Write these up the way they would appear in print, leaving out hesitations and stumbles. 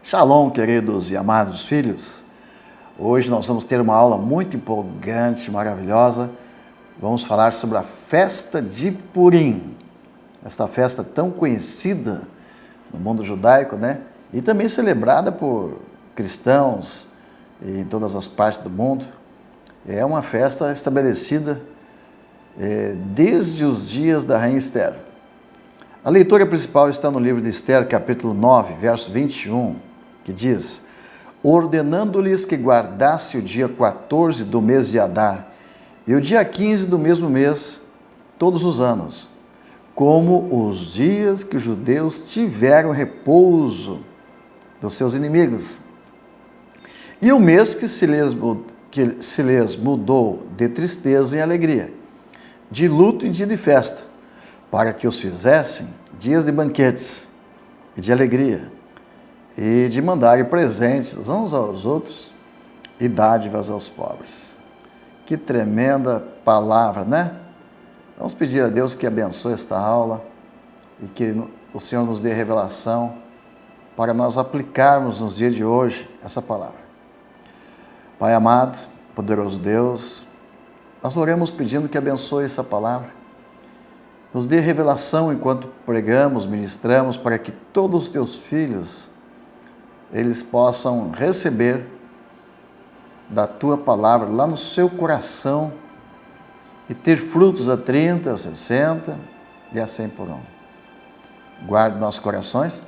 Shalom, queridos e amados filhos. Hoje nós vamos ter uma aula muito empolgante, maravilhosa. Vamos falar sobre a festa de Purim. Esta festa tão conhecida no mundo judaico, né? E também celebrada por cristãos em todas as partes do mundo. É uma festa estabelecida desde os dias da rainha Esther. A leitura principal está no livro de Esther, capítulo 9, verso 21, que diz: ordenando-lhes que guardasse o dia 14 do mês de Adar e o dia 15 do mesmo mês, todos os anos, como os dias que os judeus tiveram repouso dos seus inimigos. E o mês que se lhes mudou de tristeza em alegria, de luto em dia de festa, para que os fizessem dias de banquetes e de alegria, e de mandarem presentes uns aos outros e dádivas aos pobres. Que tremenda palavra, né? Vamos pedir a Deus que abençoe esta aula e que o Senhor nos dê revelação para nós aplicarmos nos dias de hoje essa palavra. Pai amado, poderoso Deus, nós oramos pedindo que abençoe essa palavra. Nos dê revelação enquanto pregamos, ministramos, para que todos os teus filhos, eles possam receber da tua palavra lá no seu coração e ter frutos a 30, a 60 e a 100 por um. Guarde nossos corações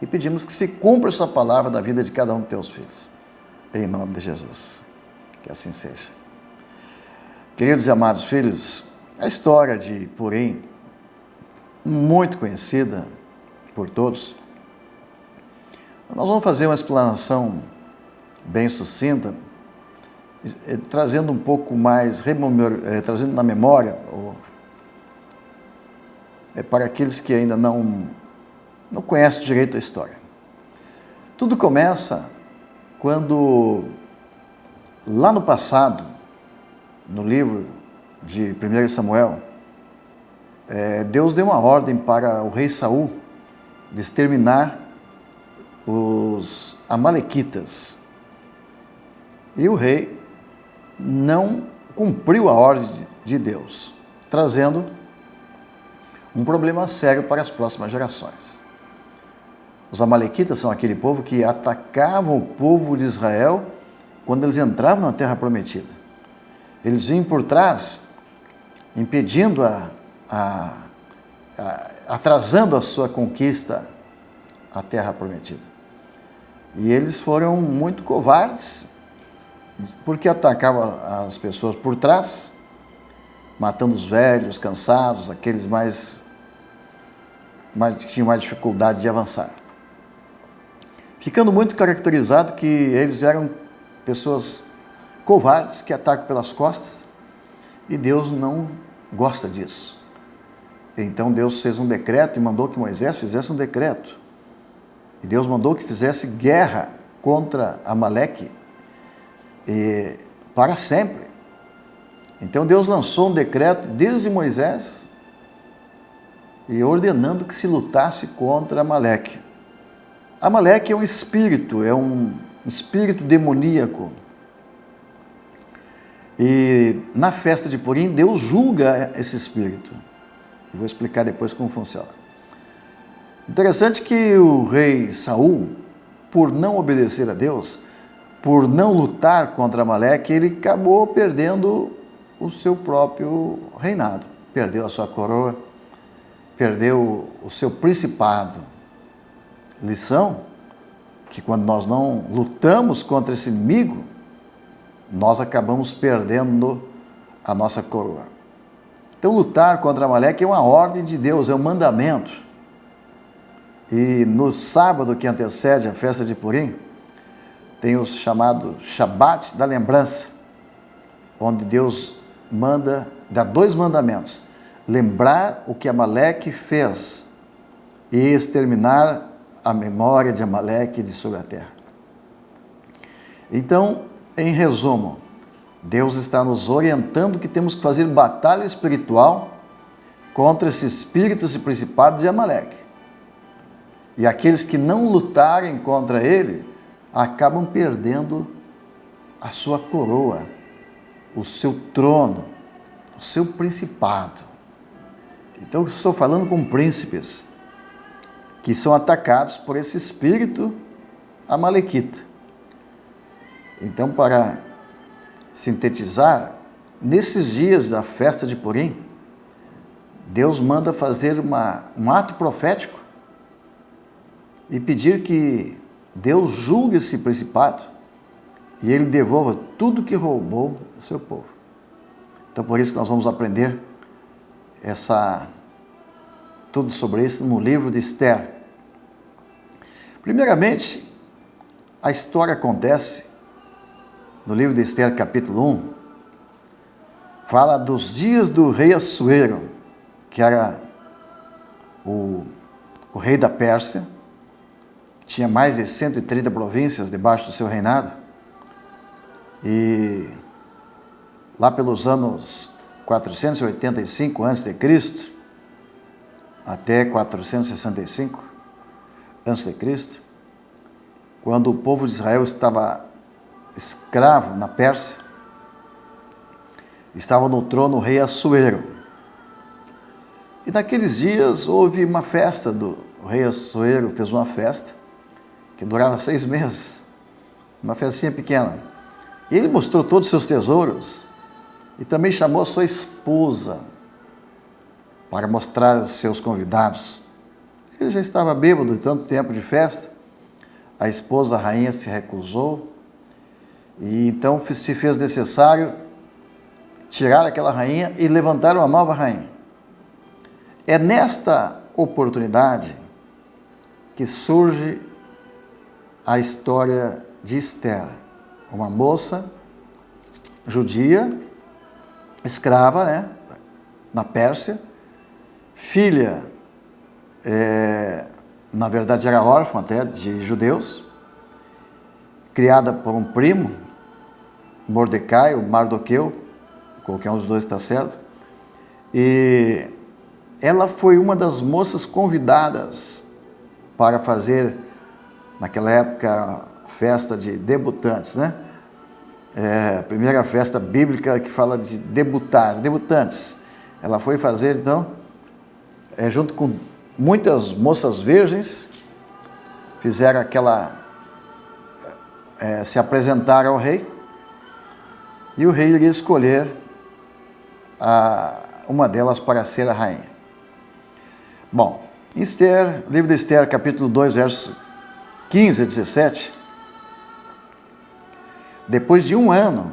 e pedimos que se cumpra essa palavra da vida de cada um dos teus filhos. Em nome de Jesus. Que assim seja. Queridos e amados filhos, a história de Purim, muito conhecida por todos, nós vamos fazer uma explanação bem sucinta, trazendo um pouco mais, trazendo na memória, para aqueles que ainda não conhecem direito a história. Tudo começa quando, lá no passado, no livro de 1 Samuel, Deus deu uma ordem para o rei Saul de exterminar os amalequitas. E o rei não cumpriu a ordem de Deus, trazendo um problema sério para as próximas gerações. Os amalequitas são aquele povo que atacavam o povo de Israel quando eles entravam na terra prometida. Eles vinham por trás, impedindo, atrasando a sua conquista à terra prometida. E eles foram muito covardes, porque atacavam as pessoas por trás, matando os velhos, cansados, aqueles que tinham mais dificuldade de avançar. Ficando muito caracterizado que eles eram pessoas covardes que atacam pelas costas, e Deus não gosta disso. Então Deus fez um decreto e mandou que Moisés fizesse um decreto. E Deus mandou que fizesse guerra contra Amaleque para sempre. Então Deus lançou um decreto desde Moisés e ordenando que se lutasse contra Amaleque. Amaleque é um espírito demoníaco. E na festa de Purim, Deus julga esse espírito. Eu vou explicar depois como funciona. Interessante que o rei Saul, por não obedecer a Deus, por não lutar contra Amaleque, ele acabou perdendo o seu próprio reinado. Perdeu a sua coroa, perdeu o seu principado. Lição que quando nós não lutamos contra esse inimigo, nós acabamos perdendo a nossa coroa. Então, lutar contra Amaleque é uma ordem de Deus, é um mandamento. E no sábado que antecede a festa de Purim, tem o chamado Shabat da lembrança, onde Deus dá 2 mandamentos: lembrar o que Amaleque fez e exterminar a memória de Amaleque de sobre a terra. Então, em resumo, Deus está nos orientando que temos que fazer batalha espiritual contra esses espíritos e principados de Amaleque. E aqueles que não lutarem contra ele acabam perdendo a sua coroa, o seu trono, o seu principado. Então, eu estou falando com príncipes que são atacados por esse espírito amalequita. Então, para sintetizar, nesses dias da festa de Purim, Deus manda fazer um ato profético e pedir que Deus julgue esse principado e ele devolva tudo que roubou do seu povo. Então, por isso, nós vamos aprender tudo sobre isso no livro de Esther. Primeiramente, a história acontece no livro de Esther, capítulo 1, fala dos dias do rei Assuero, que era o rei da Pérsia, que tinha mais de 130 províncias debaixo do seu reinado, e lá pelos anos 485 a.C., até 465 a.C., quando o povo de Israel estava escravo na Pérsia, estava no trono o rei Assuero. E naqueles dias houve uma festa, o rei Assuero fez uma festa que durava 6 meses, uma festinha pequena. E ele mostrou todos os seus tesouros e também chamou a sua esposa para mostrar aos seus convidados. Ele já estava bêbado de tanto tempo de festa. A esposa, a rainha, se recusou e então se fez necessário tirar aquela rainha e levantar uma nova rainha. É nesta oportunidade que surge a história de Esther, uma moça judia, escrava, na Pérsia, filha, na verdade era órfã até de judeus, criada por um primo, Mordecai, ou Mardoqueu, qualquer um dos dois está certo, e ela foi uma das moças convidadas para fazer, naquela época, festa de debutantes, a primeira festa bíblica que fala de debutantes. Ela foi fazer, então, junto com muitas moças virgens, fizeram se apresentaram ao rei, e o rei iria escolher uma delas para ser a rainha. Bom, Esther, livro de Esther, capítulo 2, versos 15 a 17, depois de 1 ano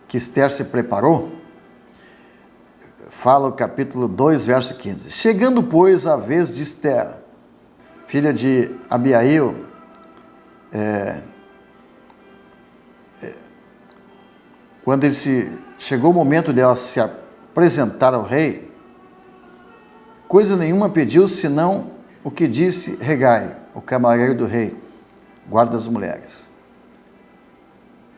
que Esther se preparou, fala o capítulo 2, verso 15. Chegando, pois, a vez de Esther, filha de Abiail, quando chegou o momento dela se apresentar ao rei, coisa nenhuma pediu, senão o que disse Hegai, o camareiro do rei, guarda das mulheres.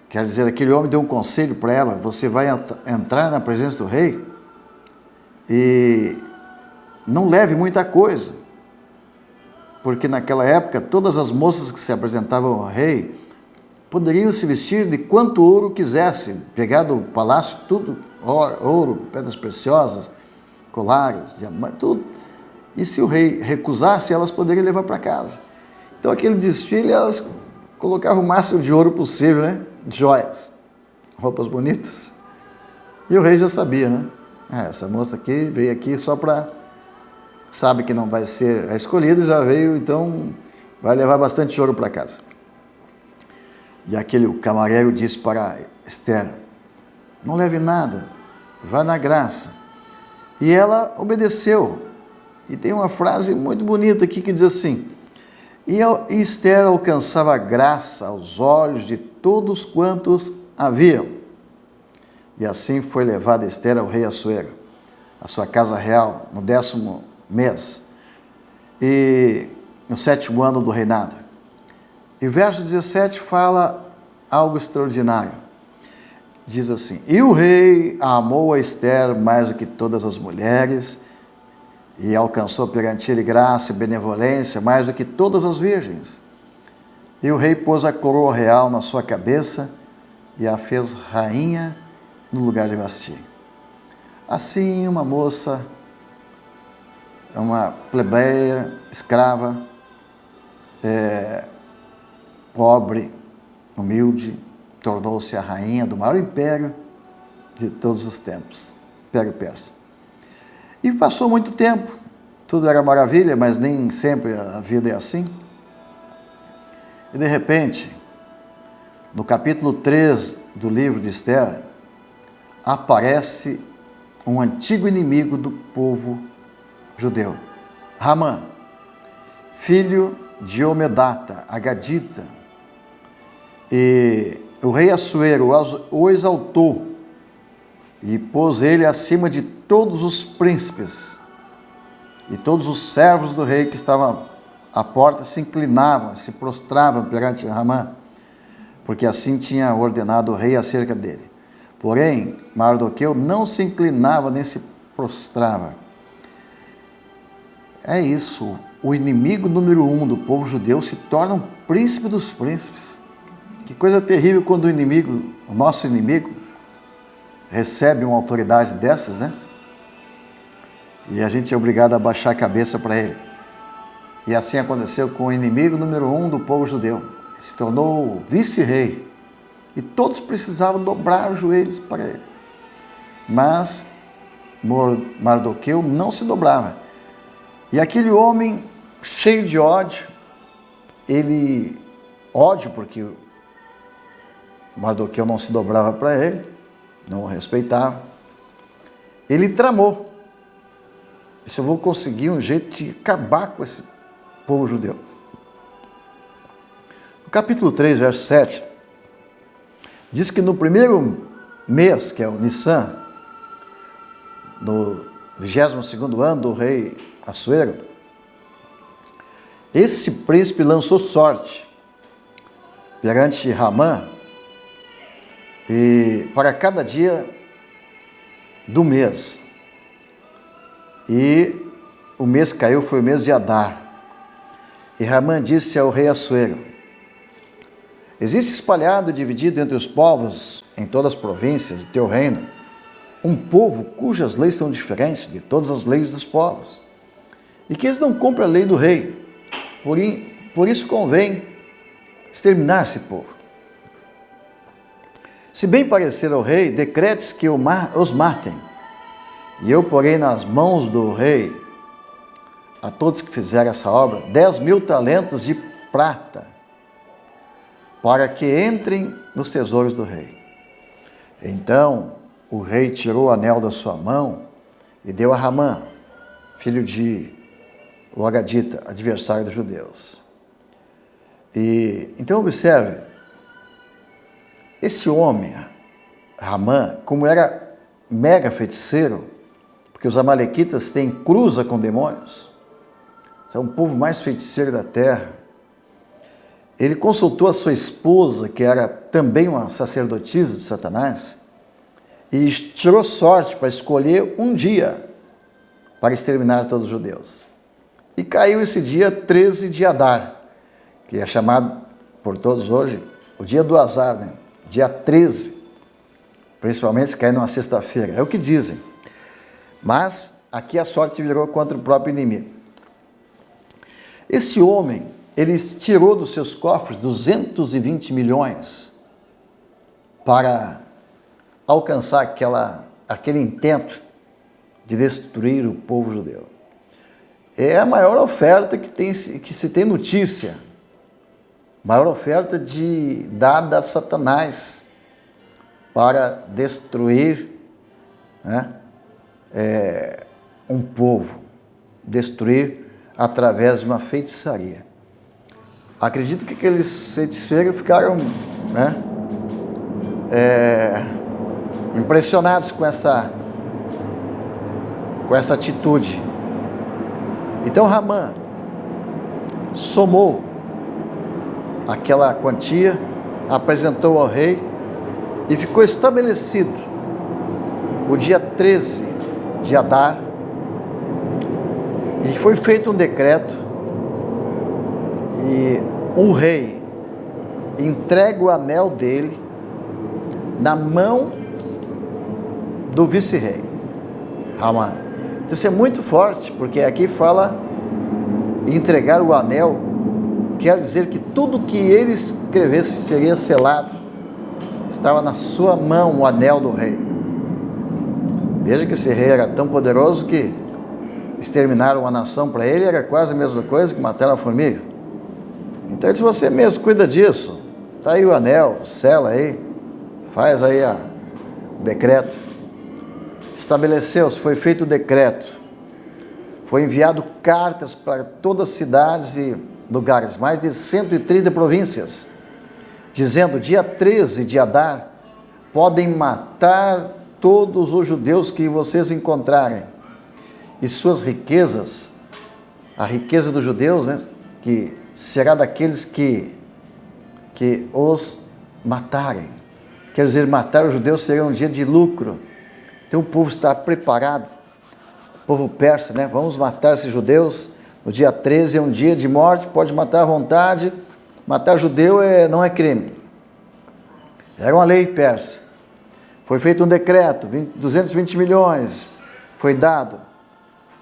Quer dizer, aquele homem deu um conselho para ela: você vai entrar na presença do rei e não leve muita coisa, porque naquela época todas as moças que se apresentavam ao rei poderiam se vestir de quanto ouro quisesse, pegar do palácio tudo, ouro, pedras preciosas, colares, diamantes, tudo. E se o rei recusasse, elas poderiam levar para casa. Então aquele desfile, elas colocavam o máximo de ouro possível, joias, roupas bonitas. E o rei já sabia, essa moça aqui veio aqui só para, sabe que não vai ser a escolhida, já veio, então vai levar bastante ouro para casa. E o camareiro disse para Esther: não leve nada, vá na graça. E ela obedeceu. E tem uma frase muito bonita aqui que diz assim: e Esther alcançava graça aos olhos de todos quantos haviam. E assim foi levada Esther ao rei Assuero, à sua casa real, no 10º mês, e no 7º ano do reinado. E o verso 17 fala algo extraordinário. Diz assim: e o rei amou a Esther mais do que todas as mulheres, e alcançou perante ele graça e benevolência mais do que todas as virgens. E o rei pôs a coroa real na sua cabeça e a fez rainha no lugar de Vasti. Assim, uma moça, uma plebeia, escrava, pobre, humilde, tornou-se a rainha do maior império de todos os tempos, Império Persa. E passou muito tempo, tudo era maravilha, mas nem sempre a vida é assim. E de repente, no capítulo 3 do livro de Esther, aparece um antigo inimigo do povo judeu, Ramã, filho de Omedata, Agadita. E o rei Assuero o exaltou e pôs ele acima de todos os príncipes, e todos os servos do rei que estavam à porta se inclinavam, se prostravam perante Ramã, porque assim tinha ordenado o rei acerca dele. Porém, Mardoqueu não se inclinava nem se prostrava. É isso, o inimigo número 1 do povo judeu se torna um príncipe dos príncipes. Que coisa terrível quando o inimigo, o nosso inimigo, recebe uma autoridade dessas, né? E a gente é obrigado a baixar a cabeça para ele. E assim aconteceu com o inimigo número 1 do povo judeu. Ele se tornou vice-rei. E todos precisavam dobrar os joelhos para ele. Mas Mardoqueu não se dobrava. E aquele homem cheio de ódio, ódio porque Mardoqueu não se dobrava para ele, não o respeitava, ele tramou. Se eu vou conseguir um jeito de acabar com esse povo judeu. No capítulo 3, verso 7, diz que no primeiro mês, que é o Nissan, no 22º ano do rei Assuero, esse príncipe lançou sorte perante Ramã, e para cada dia do mês. E o mês que caiu foi o mês de Adar. E Ramã disse ao rei Assuero: existe espalhado e dividido entre os povos em todas as províncias do teu reino um povo cujas leis são diferentes de todas as leis dos povos, e que eles não cumprem a lei do rei. Por isso convém exterminar esse povo. Se bem parecer ao rei, decretes que os matem, e eu porei nas mãos do rei, a todos que fizeram essa obra, 10.000 talentos de prata, para que entrem nos tesouros do rei. Então o rei tirou o anel da sua mão e deu a Ramã, filho de o Agadita, adversário dos judeus. E então observe, esse homem, Ramã, como era mega feiticeiro, porque os amalequitas têm cruza com demônios, são o povo mais feiticeiro da terra, ele consultou a sua esposa, que era também uma sacerdotisa de Satanás, e tirou sorte para escolher um dia para exterminar todos os judeus. E caiu esse dia 13 de Adar, que é chamado por todos hoje o dia do azar, né? Dia 13, principalmente se cair numa sexta-feira, é o que dizem. Mas aqui a sorte virou contra o próprio inimigo. Esse homem, ele tirou dos seus cofres 220 milhões para alcançar aquele intento de destruir o povo judeu. É a maior oferta que se tem notícia, maior oferta dada a Satanás para destruir, né, um povo, destruir através de uma feitiçaria. Acredito que aqueles feiticeiros ficaram, né, impressionados com essa atitude. Então Ramã somou aquela quantia, apresentou ao rei e ficou estabelecido o dia 13 de Adar E foi feito um decreto e o rei entrega o anel dele na mão do vice-rei, Ramã. Então isso é muito forte, porque aqui fala entregar o anel, quer dizer que tudo que ele escrevesse seria selado, estava na sua mão o anel do rei. Veja que esse rei era tão poderoso que exterminar uma nação para ele era quase a mesma coisa que matar uma formiga. Então se você mesmo cuida disso, está aí o anel, sela aí, faz aí o decreto. Estabeleceu-se, foi feito o decreto, foi enviado cartas para todas as cidades e lugares, mais de 130 províncias, dizendo: dia 13 de Adar, podem matar todos os judeus que vocês encontrarem, e suas riquezas, a riqueza dos judeus, né, que será daqueles que os matarem. Quer dizer, matar os judeus seria um dia de lucro. Então o povo está preparado, o povo persa, né? Vamos matar esses judeus. No dia 13 é um dia de morte, pode matar à vontade. Matar judeu não é crime. Era uma lei persa. Foi feito um decreto, 220 milhões foi dado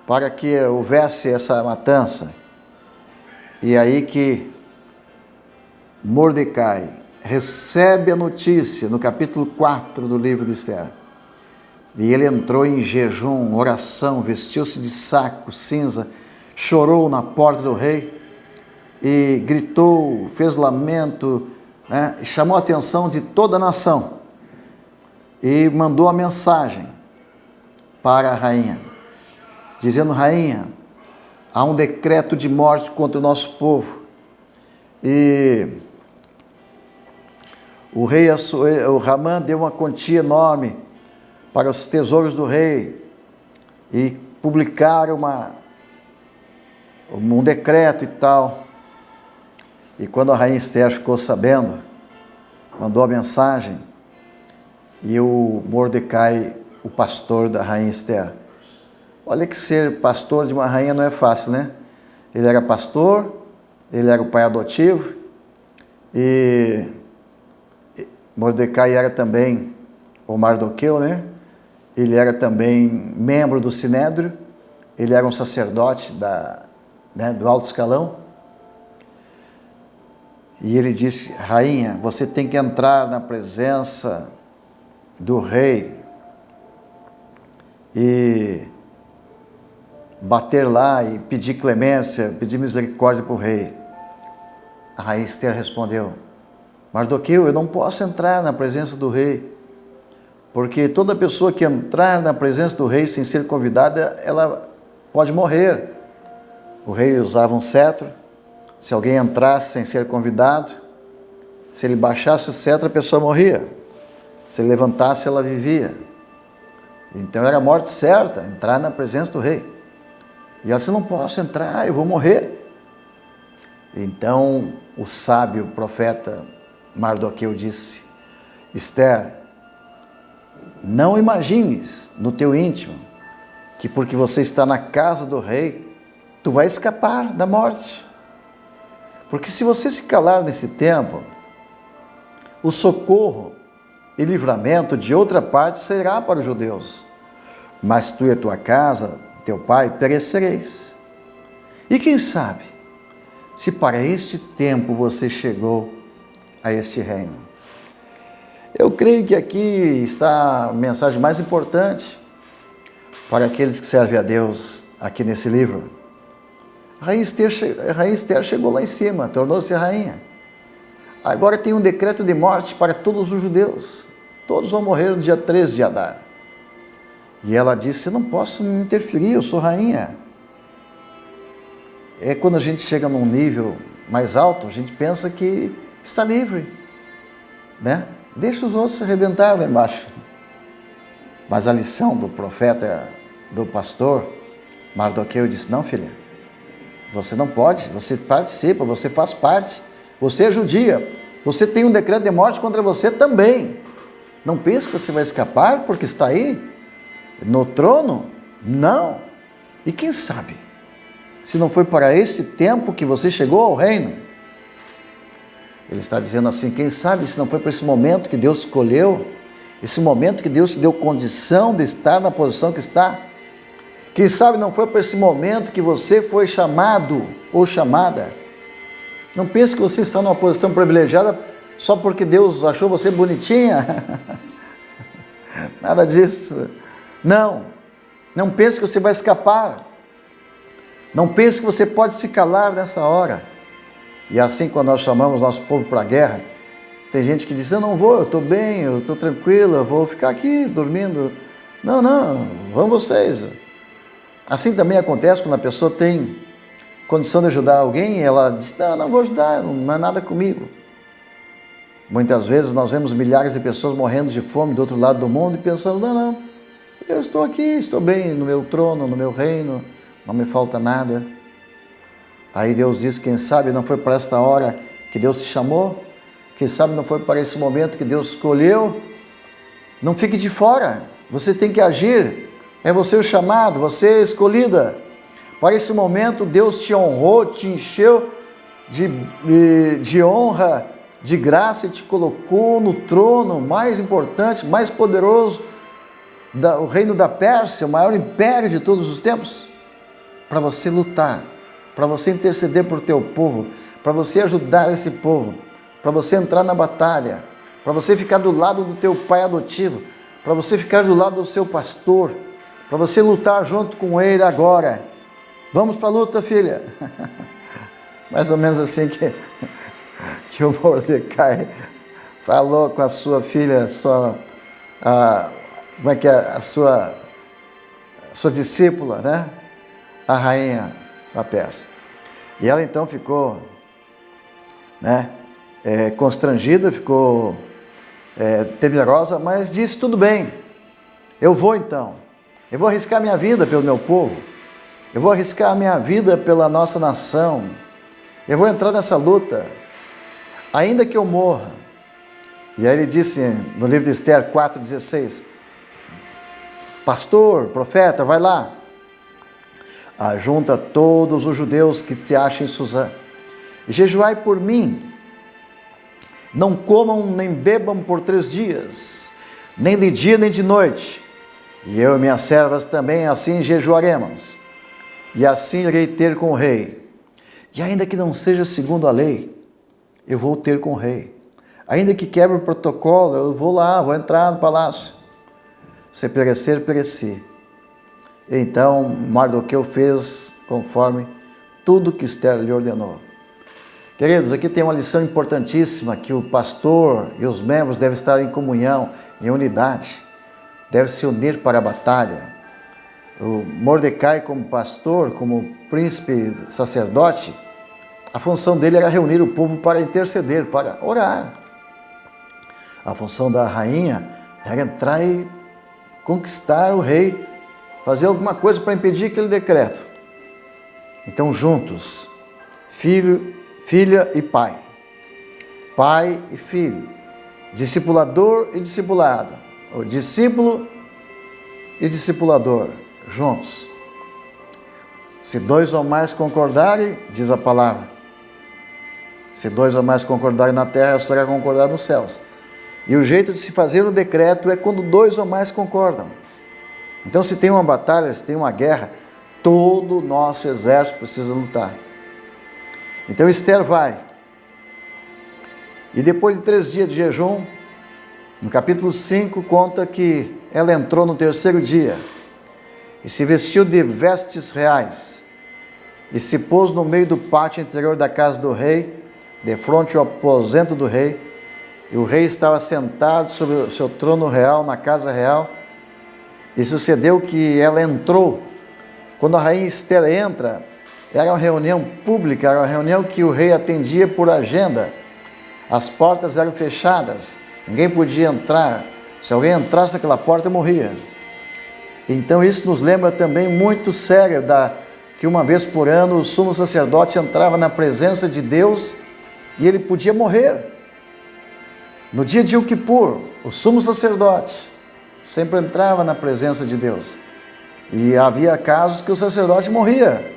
para que houvesse essa matança. E aí que Mordecai recebe a notícia, no capítulo 4 do livro de Esther. E ele entrou em jejum, oração, vestiu-se de saco, cinza, chorou na porta do rei e gritou, fez lamento, né, e chamou a atenção de toda a nação. E mandou a mensagem para a rainha, dizendo: rainha, há um decreto de morte contra o nosso povo. E o Ramã deu uma quantia enorme para os tesouros do rei e publicaram um decreto e tal. E quando a rainha Esther ficou sabendo, mandou a mensagem, e o Mordecai, o pastor da rainha Esther, olha que ser pastor de uma rainha não é fácil, né? Ele era pastor, ele era o pai adotivo, e Mordecai era também o Mardoqueu, né? Ele era também membro do Sinédrio, ele era um sacerdote do alto escalão. E ele disse: rainha, você tem que entrar na presença do rei e bater lá e pedir clemência, pedir misericórdia para o rei. A rainha Esther respondeu: Mardoqueu, eu não posso entrar na presença do rei, porque toda pessoa que entrar na presença do rei sem ser convidada, ela pode morrer. O rei usava um cetro, se alguém entrasse sem ser convidado, se ele baixasse o cetro, a pessoa morria. Se ele levantasse, ela vivia. Então era a morte certa, entrar na presença do rei. E ela disse: não posso entrar, eu vou morrer. Então o sábio profeta Mardoqueu disse: Esther, não imagines no teu íntimo que porque você está na casa do rei, tu vai escapar da morte. Porque se você se calar nesse tempo, o socorro e livramento de outra parte será para os judeus. Mas tu e a tua casa, teu pai, perecereis. E quem sabe, se para este tempo você chegou a este reino. Eu creio que aqui está a mensagem mais importante para aqueles que servem a Deus aqui nesse livro. A rainha Esther chegou lá em cima, tornou-se rainha. Agora tem um decreto de morte para todos os judeus. Todos vão morrer no dia 13 de Adar. E ela disse: eu não posso me interferir, eu sou rainha. É quando a gente chega num nível mais alto, a gente pensa que está livre, né? Deixa os outros se arrebentar lá embaixo. Mas a lição do profeta, do pastor Mardoqueu disse: não, filha, você não pode, você participa, você faz parte, você é judia, você tem um decreto de morte contra você também. Não pense que você vai escapar porque está aí no trono? Não. E quem sabe, se não foi para esse tempo que você chegou ao reino? Ele está dizendo assim, quem sabe se não foi para esse momento que Deus escolheu, esse momento que Deus te deu condição de estar na posição que está? Quem sabe não foi para esse momento que você foi chamado ou chamada? Não pense que você está numa posição privilegiada só porque Deus achou você bonitinha. Nada disso. Não pense que você vai escapar. Não pense que você pode se calar nessa hora. E assim, quando nós chamamos nosso povo para a guerra, tem gente que diz, eu não vou, eu estou bem, eu estou tranquila, eu vou ficar aqui dormindo. Não, vão vocês. Assim também acontece quando a pessoa tem condição de ajudar alguém e ela diz, não vou ajudar, não é nada comigo. Muitas vezes nós vemos milhares de pessoas morrendo de fome do outro lado do mundo e pensando, não, eu estou aqui, estou bem no meu trono, no meu reino, não me falta nada. Aí Deus diz, quem sabe não foi para esta hora que Deus te chamou? Quem sabe não foi para esse momento que Deus escolheu? Não fique de fora, você tem que agir, é você o chamado, você é escolhida. Para esse momento Deus te honrou, te encheu de honra, de graça e te colocou no trono mais importante, mais poderoso, o reino da Pérsia, o maior império de todos os tempos, para você lutar, para você interceder por teu povo, para você ajudar esse povo, para você entrar na batalha, para você ficar do lado do teu pai adotivo, para você ficar do lado do seu pastor, para você lutar junto com ele agora. Vamos para a luta, filha. Mais ou menos assim que o Mordecai falou com a sua filha, a sua discípula, né? A rainha da Pérsia. E ela então ficou, né, constrangida, ficou temerosa, mas disse, tudo bem, eu vou então, eu vou arriscar minha vida pelo meu povo, eu vou arriscar a minha vida pela nossa nação, eu vou entrar nessa luta, ainda que eu morra. E aí ele disse no livro de Esther 4,16, pastor, profeta, vai lá, ajunta todos os judeus que se acham em Suzã, e jejuai por mim, não comam nem bebam por 3 dias, nem de dia nem de noite, e eu e minhas servas também assim jejuaremos, e assim irei ter com o rei, e ainda que não seja segundo a lei, eu vou ter com o rei, ainda que quebre o protocolo, eu vou lá, vou entrar no palácio, se perecer, pereci. Então Mardoqueu fez conforme tudo que Esther lhe ordenou. Queridos, aqui tem uma lição importantíssima, que o pastor e os membros devem estar em comunhão, em unidade, devem se unir para a batalha. O Mordecai, como pastor, como príncipe sacerdote, a função dele era reunir o povo para interceder, para orar. A função da rainha era entrar e conquistar o rei, fazer alguma coisa para impedir aquele decreto. Então, juntos, filha e pai e filho, discipulador e discipulado, o discípulo e discipulador, juntos. Se 2 ou mais concordarem, diz a palavra, se 2 ou mais concordarem na terra, será concordado nos céus. E o jeito de se fazer o decreto é quando 2 ou mais concordam. Então, se tem uma batalha, se tem uma guerra, todo o nosso exército precisa lutar. Então Esther vai. E depois de 3 dias de jejum, no capítulo 5, conta que ela entrou no 3º dia e se vestiu de vestes reais e se pôs no meio do pátio interior da casa do rei, de frente ao aposento do rei, e o rei estava sentado sobre o seu trono real, na casa real, e sucedeu que ela entrou. Quando a rainha Esther entra, era uma reunião pública, era uma reunião que o rei atendia por agenda, as portas eram fechadas, ninguém podia entrar, se alguém entrasse naquela porta, morria. Então isso nos lembra também muito sério que uma vez por ano o sumo sacerdote entrava na presença de Deus e ele podia morrer. No dia de Yom Kippur, o sumo sacerdote sempre entrava na presença de Deus. E havia casos que o sacerdote morria.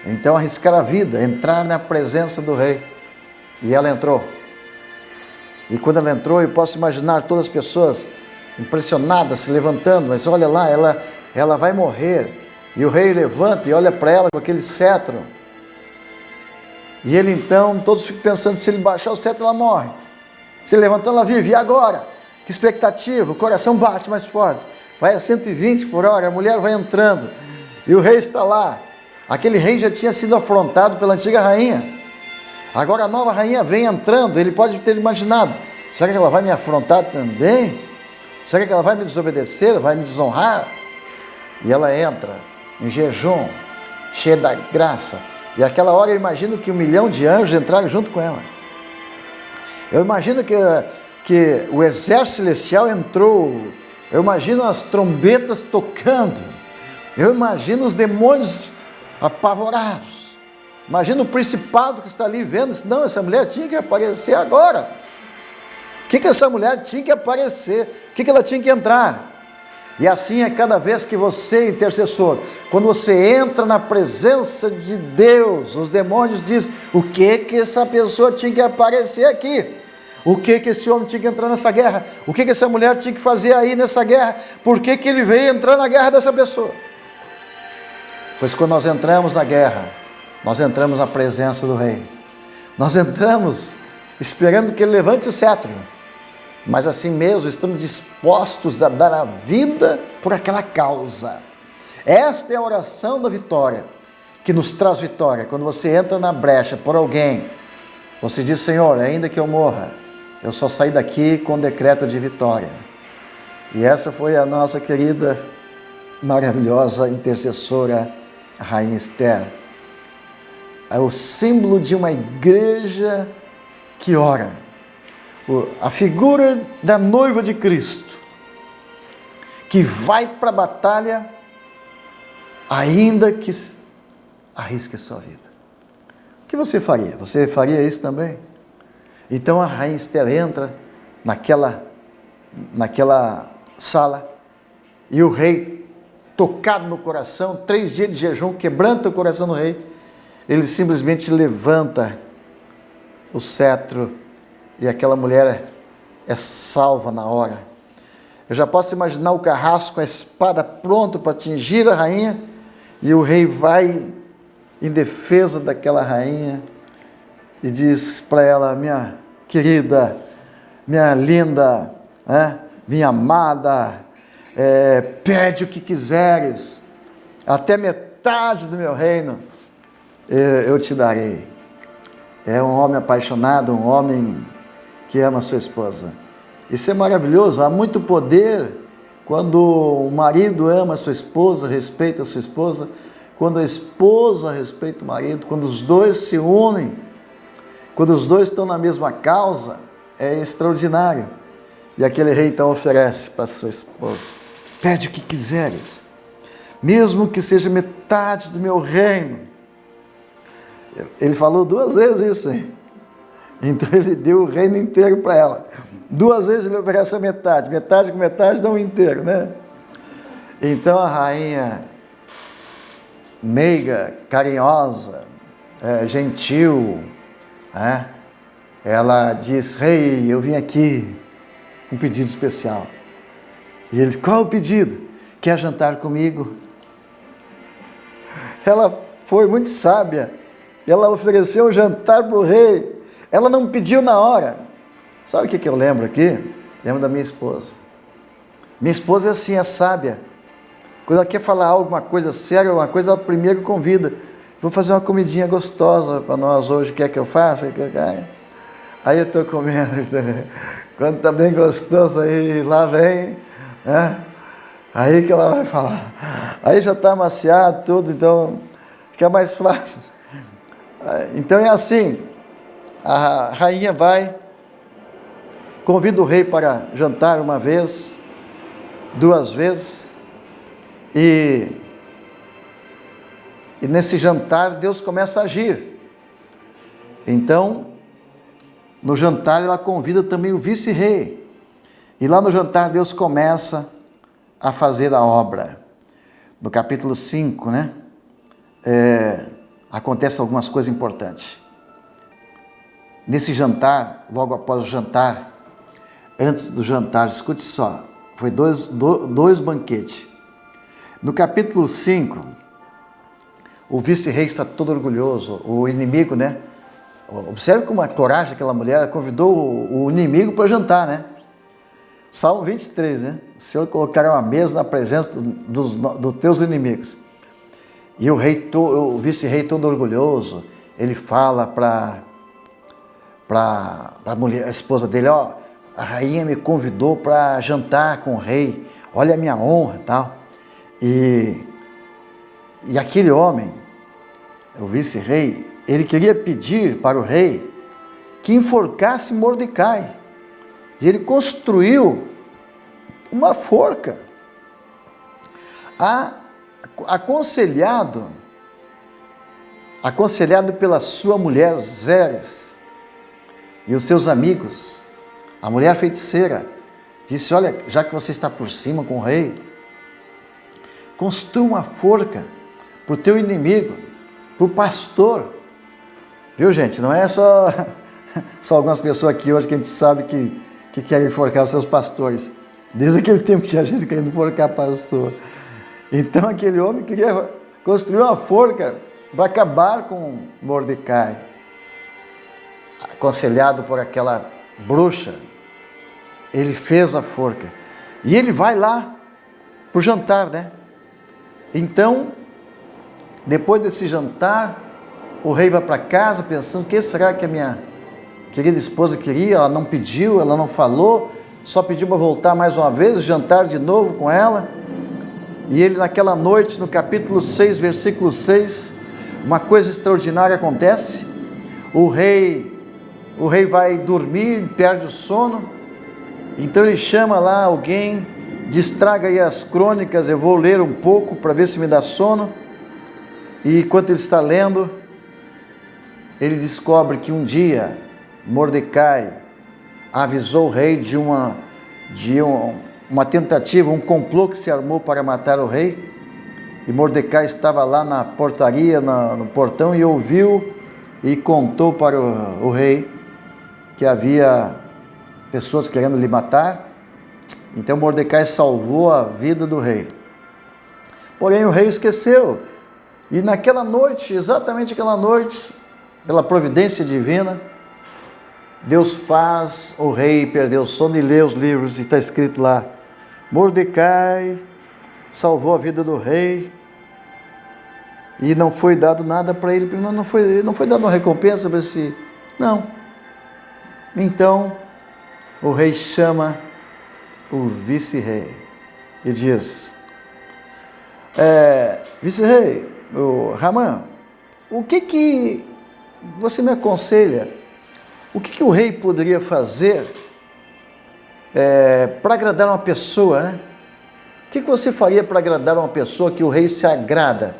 Então arriscar a vida, entrar na presença do rei. E ela entrou. E quando ela entrou, eu posso imaginar todas as pessoas impressionadas, se levantando, mas olha lá, ela vai morrer. E o rei levanta e olha para ela com aquele cetro. E ele então, todos ficam pensando, se ele baixar o cetro, ela morre. Se ele levantar, ela vive. E agora? Que expectativa, o coração bate mais forte. Vai a 120 por hora, a mulher vai entrando. E o rei está lá. Aquele rei já tinha sido afrontado pela antiga rainha. Agora a nova rainha vem entrando, ele pode ter imaginado, será que ela vai me afrontar também? Será que ela vai me desobedecer, vai me desonrar? E ela entra em jejum, cheia da graça. E aquela hora eu imagino que 1 milhão de anjos entraram junto com ela. Eu imagino que o exército celestial entrou. Eu imagino as trombetas tocando. Eu imagino os demônios apavorados. Imagina o principado que está ali vendo, não, essa mulher tinha que aparecer agora. O que essa mulher tinha que aparecer? O que ela tinha que entrar? E assim é cada vez que você, intercessor, quando você entra na presença de Deus, os demônios dizem, o que essa pessoa tinha que aparecer aqui? O que esse homem tinha que entrar nessa guerra? O que essa mulher tinha que fazer aí nessa guerra? Por que ele veio entrar na guerra dessa pessoa? Pois quando nós entramos na guerra, nós entramos na presença do rei. Nós entramos esperando que ele levante o cetro. Mas assim mesmo estamos dispostos a dar a vida por aquela causa. Esta é a oração da vitória, que nos traz vitória. Quando você entra na brecha por alguém, você diz, Senhor, ainda que eu morra, eu só saí daqui com decreto de vitória. E essa foi a nossa querida, maravilhosa intercessora, a Rainha Esther. É o símbolo de uma igreja que ora. A figura da noiva de Cristo, que vai para a batalha, ainda que arrisque a sua vida. O que você faria? Você faria isso também? Então a Rainha Esther entra naquela sala, e o rei, tocado no coração, 3 dias de jejum, quebranta o coração do rei, ele simplesmente levanta o cetro e aquela mulher é salva na hora. Eu já posso imaginar o carrasco com a espada pronto para atingir a rainha, e o rei vai em defesa daquela rainha e diz para ela, minha querida, minha linda, minha amada, pede o que quiseres, até metade do meu reino eu te darei. É um homem apaixonado, um homem que ama a sua esposa. Isso é maravilhoso, há muito poder quando o marido ama a sua esposa, respeita a sua esposa, quando a esposa respeita o marido, quando os dois se unem, quando os dois estão na mesma causa, é extraordinário. E aquele rei então oferece para sua esposa, pede o que quiseres, mesmo que seja metade do meu reino. Ele falou 2 vezes isso aí. Então ele deu o reino inteiro para ela. 2 vezes ele oferece a metade. Metade com metade dá um inteiro, né? Então a rainha, meiga, carinhosa, gentil, ela diz, rei, eu vim aqui com um pedido especial. E ele, qual o pedido? Quer jantar comigo? Ela foi muito sábia. Ela ofereceu um jantar para o rei. Ela não pediu na hora. Sabe o que eu lembro aqui? Lembro da minha esposa. Minha esposa é assim, é sábia. Quando ela quer falar alguma coisa séria, alguma coisa, ela primeiro convida. Vou fazer uma comidinha gostosa para nós hoje. Quer que eu faça? Aí eu estou comendo. Quando está bem gostoso, aí lá vem. Aí que ela vai falar. Aí já está amaciado tudo, então fica mais fácil. Então é assim, a rainha vai, convida o rei para jantar 1 vez, 2 vezes, e nesse jantar Deus começa a agir. Então, no jantar ela convida também o vice-rei, e lá no jantar Deus começa a fazer a obra. No capítulo 5, acontecem algumas coisas importantes. Nesse jantar, logo após o jantar, antes do jantar, escute só, foi dois banquetes. No capítulo 5, o vice-rei está todo orgulhoso, o inimigo, né? Observe como a coragem daquela mulher, ela convidou o inimigo para jantar, né? Salmo 23, né? O Senhor colocará uma mesa na presença dos teus inimigos. E o vice-rei todo orgulhoso, ele fala para a mulher, a esposa dele, ó, a rainha me convidou para jantar com o rei, olha a minha honra e tal. E aquele homem, o vice-rei, ele queria pedir para o rei que enforcasse Mordecai. E ele construiu uma forca. Aconselhado pela sua mulher Zeres e os seus amigos, a mulher feiticeira disse, olha, já que você está por cima com o rei, construa uma forca para o teu inimigo, para o pastor. Viu, gente? Não é só algumas pessoas aqui hoje que a gente sabe que querem enforcar os seus pastores. Desde aquele tempo que tinha gente querendo enforcar pastor. Então aquele homem queria construir uma forca para acabar com Mordecai. Aconselhado por aquela bruxa, ele fez a forca. E ele vai lá para o jantar, né? Então, depois desse jantar, o rei vai para casa pensando, o que será que a minha querida esposa queria? Ela não pediu, ela não falou, só pediu para voltar mais uma vez, jantar de novo com ela. E ele naquela noite, no capítulo 6, versículo 6, uma coisa extraordinária acontece. O rei vai dormir, perde o sono, então ele chama lá alguém, distraga aí as crônicas, eu vou ler um pouco para ver se me dá sono. E enquanto ele está lendo, ele descobre que um dia Mordecai avisou o rei de uma tentativa, um complô que se armou para matar o rei. E Mordecai estava lá na portaria, no portão, e ouviu e contou para o rei que havia pessoas querendo lhe matar. Então Mordecai salvou a vida do rei. Porém o rei esqueceu. E naquela noite, exatamente aquela noite, pela providência divina, Deus faz o rei perder o sono e lê os livros, e está escrito lá, Mordecai salvou a vida do rei, e não foi dado nada para ele, não foi dado uma recompensa para si, não. Então, o rei chama o vice-rei e diz, vice-rei, Ramã, o que você me aconselha? O que o rei poderia fazer para agradar uma pessoa, né? O que você faria para agradar uma pessoa que o rei se agrada?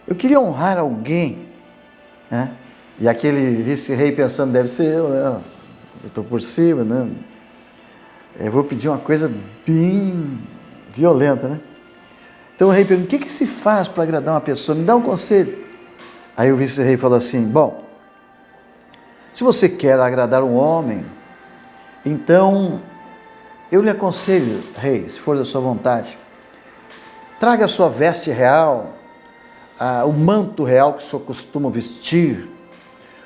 Eu queria honrar alguém, né? E aquele vice-rei pensando, deve ser eu, né? Eu estou por cima, né? Eu vou pedir uma coisa bem violenta, né? Então o rei pergunta, o que se faz para agradar uma pessoa? Me dá um conselho. Aí o vice-rei falou assim, bom, se você quer agradar um homem, então eu lhe aconselho, rei, se for da sua vontade, traga a sua veste real, o manto real que o senhor costuma vestir,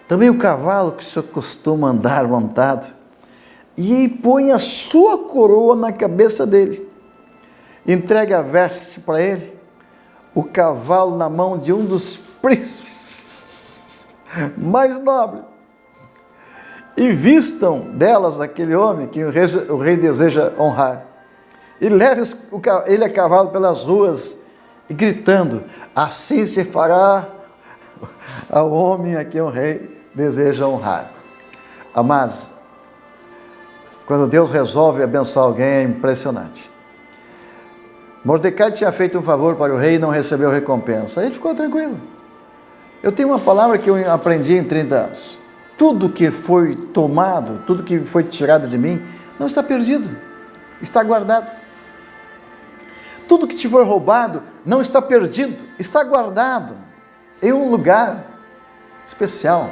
também o cavalo que o senhor costuma andar montado, e põe a sua coroa na cabeça dele. Entregue a veste para ele, o cavalo na mão de um dos príncipes mais nobres, e vistam delas aquele homem que o rei deseja honrar, e leve ele a cavalo pelas ruas, e gritando, assim se fará ao homem a quem o rei deseja honrar. Amados, quando Deus resolve abençoar alguém, é impressionante. Mordecai tinha feito um favor para o rei e não recebeu recompensa. Aí ele ficou tranquilo. Eu tenho uma palavra que eu aprendi em 30 anos. Tudo que foi tomado, tudo que foi tirado de mim, não está perdido, está guardado. Tudo que te foi roubado não está perdido, está guardado em um lugar. especial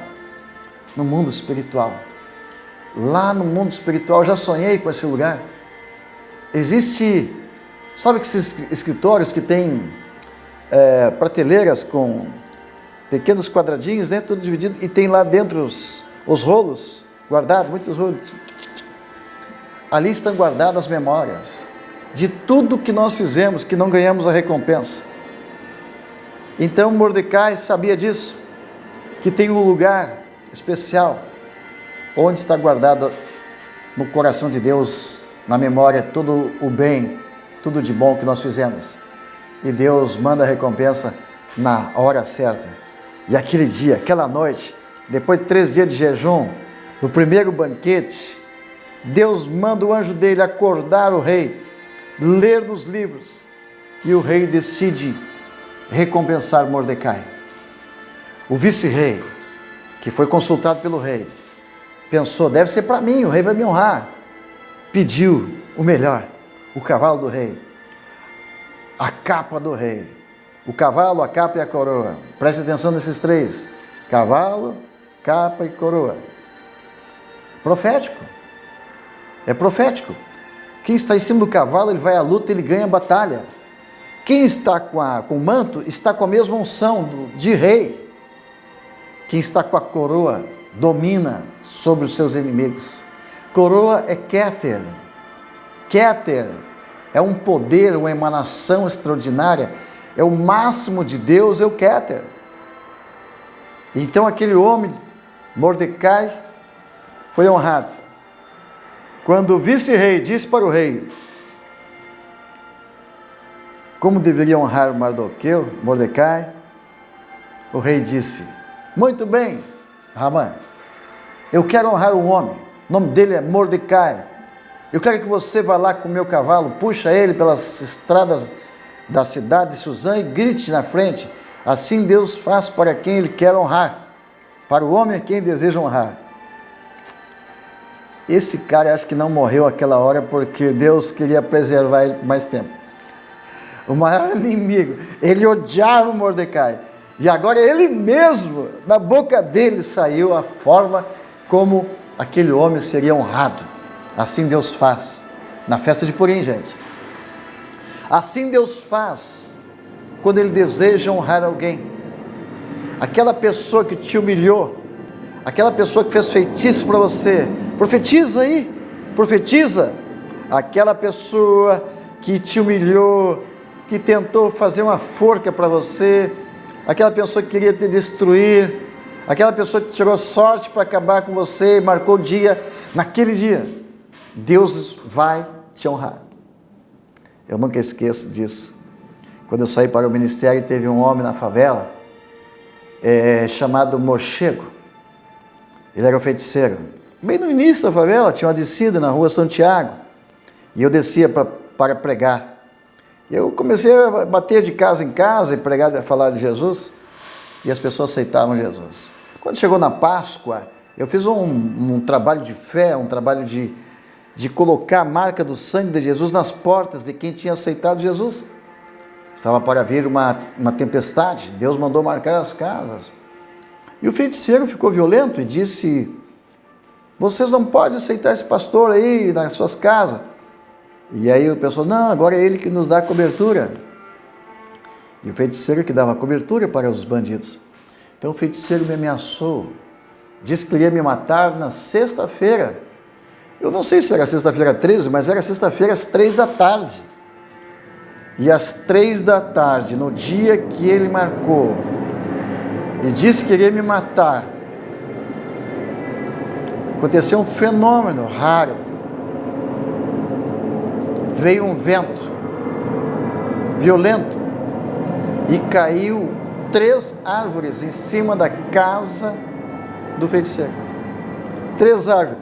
no mundo espiritual. Lá no mundo espiritual, já sonhei com esse lugar. Existe, sabe que esses escritórios que tem prateleiras com pequenos quadradinhos, né, tudo dividido, e tem lá dentro os rolos guardados, muitos rolos. Ali estão guardadas as memórias de tudo que nós fizemos, que não ganhamos a recompensa. Então Mordecai sabia disso, que tem um lugar especial, onde está guardado no coração de Deus, na memória, todo o bem, tudo de bom que nós fizemos. E Deus manda a recompensa na hora certa. E aquele dia, aquela noite, depois de 3 dias de jejum, no primeiro banquete, Deus manda o anjo dele acordar o rei, ler nos livros, e o rei decide recompensar Mordecai. O vice-rei, que foi consultado pelo rei, pensou, deve ser para mim, o rei vai me honrar. Pediu o melhor, o cavalo do rei, a capa do rei, o cavalo, a capa e a coroa. Preste atenção nesses 3, cavalo, capa e coroa. Profético, é profético. Quem está em cima do cavalo, ele vai à luta, ele ganha a batalha. Quem está com o manto, está com a mesma unção de rei. Quem está com a coroa, domina sobre os seus inimigos. Coroa é Kéter. Kéter é um poder, uma emanação extraordinária. É o máximo de Deus, é o Kéter. Então aquele homem, Mordecai, foi honrado. Quando o vice-rei disse para o rei como deveria honrar Mordecai, o rei disse, muito bem, Ramã, eu quero honrar um homem, o nome dele é Mordecai. Eu quero que você vá lá com o meu cavalo, puxa ele pelas estradas da cidade de Suzã e grite na frente. Assim Deus faz para quem Ele quer honrar, para o homem a quem deseja honrar. Esse cara acho que não morreu aquela hora porque Deus queria preservar ele por mais tempo. O maior inimigo, ele odiava Mordecai. E agora ele mesmo, da boca dele saiu a forma como aquele homem seria honrado. Assim Deus faz na festa de Purim, gente. Assim Deus faz quando Ele deseja honrar alguém. Aquela pessoa que te humilhou, aquela pessoa que fez feitiço para você, profetiza aí, profetiza. Aquela pessoa que te humilhou, que tentou fazer uma forca para você, aquela pessoa que queria te destruir, aquela pessoa que tirou sorte para acabar com você, marcou o dia, naquele dia, Deus vai te honrar. Eu nunca esqueço disso. Quando eu saí para o ministério, teve um homem na favela, chamado Mochego. Ele era um feiticeiro. Bem no início da favela, tinha uma descida na rua Santiago, e eu descia para pregar. Eu comecei a bater de casa em casa e pregar, falar de Jesus, e as pessoas aceitavam Jesus. Quando chegou na Páscoa, eu fiz um trabalho de fé, um trabalho de colocar a marca do sangue de Jesus nas portas de quem tinha aceitado Jesus. Estava para vir uma tempestade, Deus mandou marcar as casas. E o feiticeiro ficou violento e disse, vocês não podem aceitar esse pastor aí nas suas casas. E aí o pessoal, não, agora é ele que nos dá cobertura. E o feiticeiro que dava cobertura para os bandidos. Então o feiticeiro me ameaçou, disse que iria me matar na sexta-feira. Eu não sei se era sexta-feira 13, mas era sexta-feira às 3 da tarde. E às 3 da tarde, no dia que ele marcou, e disse que iria me matar, aconteceu um fenômeno raro. Veio um vento violento e caiu 3 árvores em cima da casa do feiticeiro. 3 árvores.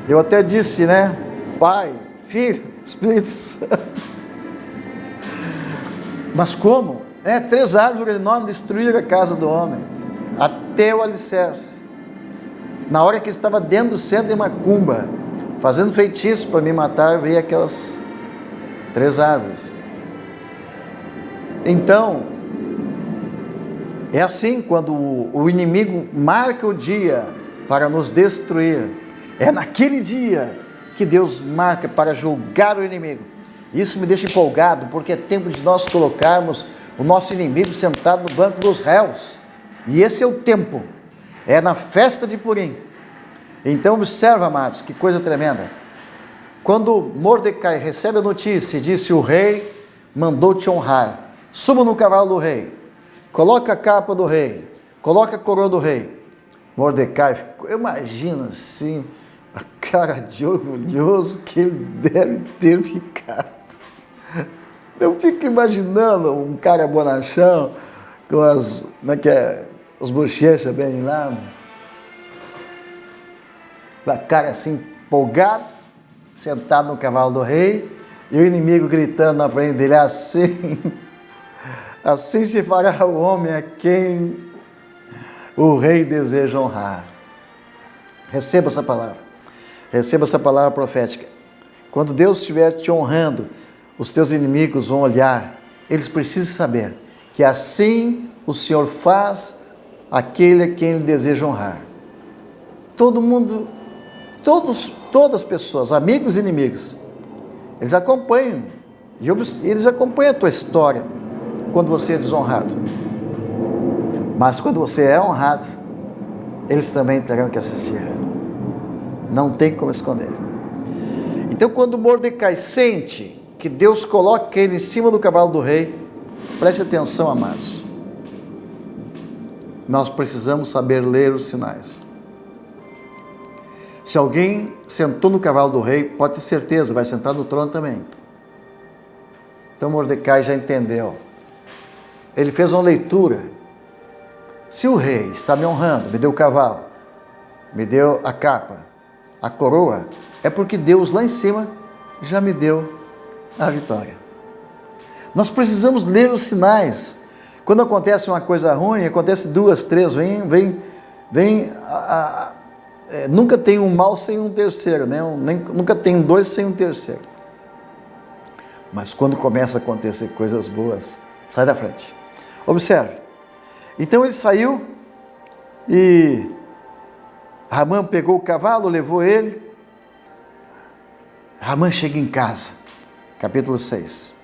Eu até disse, né? Pai, Filho, Espírito Santo. Mas como? 3 árvores enormes destruíram a casa do homem, até o alicerce. Na hora que ele estava dentro do centro de macumba, fazendo feitiço para me matar, veio aquelas 3 árvores. Então, É assim quando o inimigo marca o dia para nos destruir. É naquele dia que Deus marca para julgar o inimigo. Isso me deixa empolgado, porque é tempo de nós colocarmos o nosso inimigo sentado no banco dos réus. E esse é o tempo. É na festa de Purim. Então observa, amados, que coisa tremenda. Quando Mordecai recebe a notícia e disse: o rei mandou te honrar, suba no cavalo do rei, coloca a capa do rei, coloca a coroa do rei. Mordecai, eu imagino assim, a cara de orgulhoso que ele deve ter ficado. Eu fico imaginando um cara bonachão, com as, como é que é, os bochechas bem lá, com a cara assim empolgado, sentado no cavalo do rei, e o inimigo gritando na frente dele: assim se fará o homem a quem o rei deseja honrar. Receba essa palavra profética. Quando Deus estiver te honrando, os teus inimigos vão olhar, eles precisam saber que assim o Senhor faz aquele a quem Ele deseja honrar. Todo mundo, todas as pessoas, amigos e inimigos, eles acompanham a tua história quando você é desonrado. Mas quando você é honrado, eles também terão que assistir. Não tem como esconder. Então, quando Mordecai sente que Deus coloca ele em cima do cavalo do rei, preste atenção, amados. Nós precisamos saber ler os sinais. Se alguém sentou no cavalo do rei, pode ter certeza, vai sentar no trono também. Então Mordecai já entendeu. Ele fez uma leitura. Se o rei está me honrando, me deu o cavalo, me deu a capa, a coroa, é porque Deus lá em cima já me deu a vitória. Nós precisamos ler os sinais. Quando acontece uma coisa ruim, acontece duas, três, nunca tem um mal sem um terceiro, né? Nunca tem dois sem um terceiro. Mas quando começa a acontecer coisas boas, sai da frente. Observe. Então ele saiu e Ramã pegou o cavalo, levou ele. Ramã chega em casa, capítulo 6.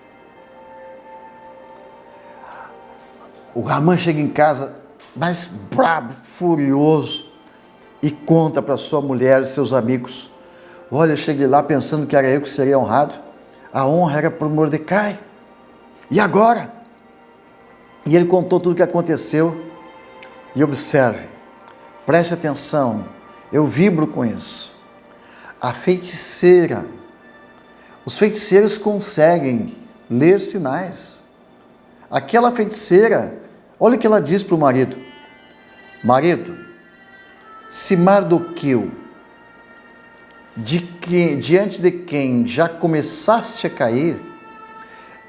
O Ramã chega em casa, mais brabo, furioso, e conta para sua mulher e seus amigos: olha, eu cheguei lá pensando que era eu que seria honrado, a honra era para Mordecai, e agora? E ele contou tudo o que aconteceu. E observe, preste atenção, eu vibro com isso. A feiticeira, os feiticeiros conseguem ler sinais. Aquela feiticeira, olha o que ela diz para o marido: marido, se Mardoqueu, diante de quem já começaste a cair,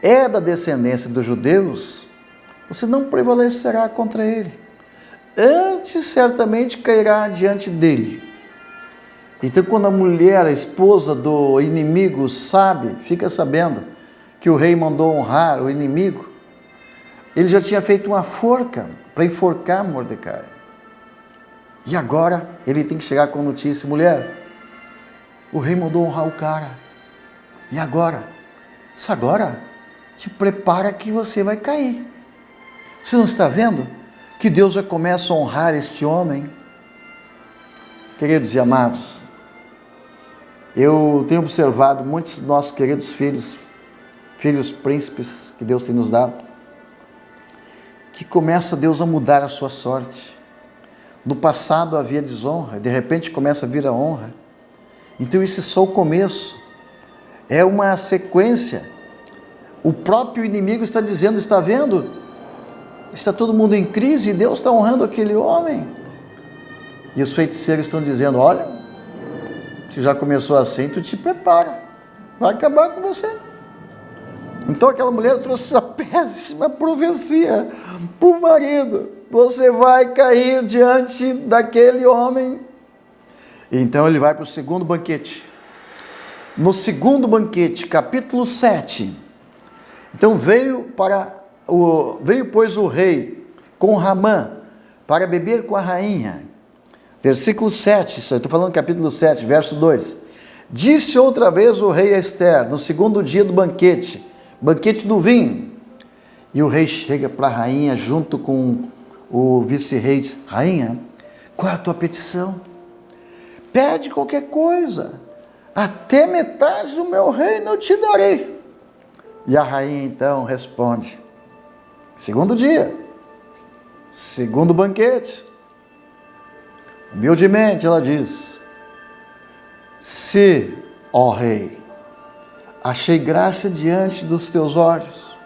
é da descendência dos judeus, você não prevalecerá contra ele. Antes certamente cairá diante dele. Então, quando a mulher, a esposa do inimigo, fica sabendo que o rei mandou honrar o inimigo, ele já tinha feito uma forca para enforcar Mordecai. E agora ele tem que chegar com a notícia: mulher, o rei mandou honrar o cara. E agora? Isso agora, te prepara que você vai cair. Você não está vendo que Deus já começa a honrar este homem? Queridos e amados, eu tenho observado muitos dos nossos queridos filhos príncipes que Deus tem nos dado, que começa Deus a mudar a sua sorte. No passado havia desonra, de repente começa a vir a honra. Então isso é só o começo, é uma sequência. O próprio inimigo está dizendo: está vendo? Está todo mundo em crise e Deus está honrando aquele homem. E os feiticeiros estão dizendo: olha, se já começou assim, tu te prepara, vai acabar com você. Então aquela mulher trouxe essa péssima profecia para o marido: você vai cair diante daquele homem. Então ele vai para o segundo banquete. No segundo banquete, capítulo 7, então veio, pois, o rei com Ramã para beber com a rainha. Versículo 7, eu estou falando capítulo 7, verso 2. Disse outra vez o rei a Ester, no segundo dia do banquete do vinho. E o rei chega para a rainha junto com o vice-rei e diz: rainha, qual é a tua petição? Pede qualquer coisa, até metade do meu reino eu te darei. E a rainha então responde, segundo dia, segundo banquete, humildemente ela diz: se, ó rei, achei graça diante dos teus olhos,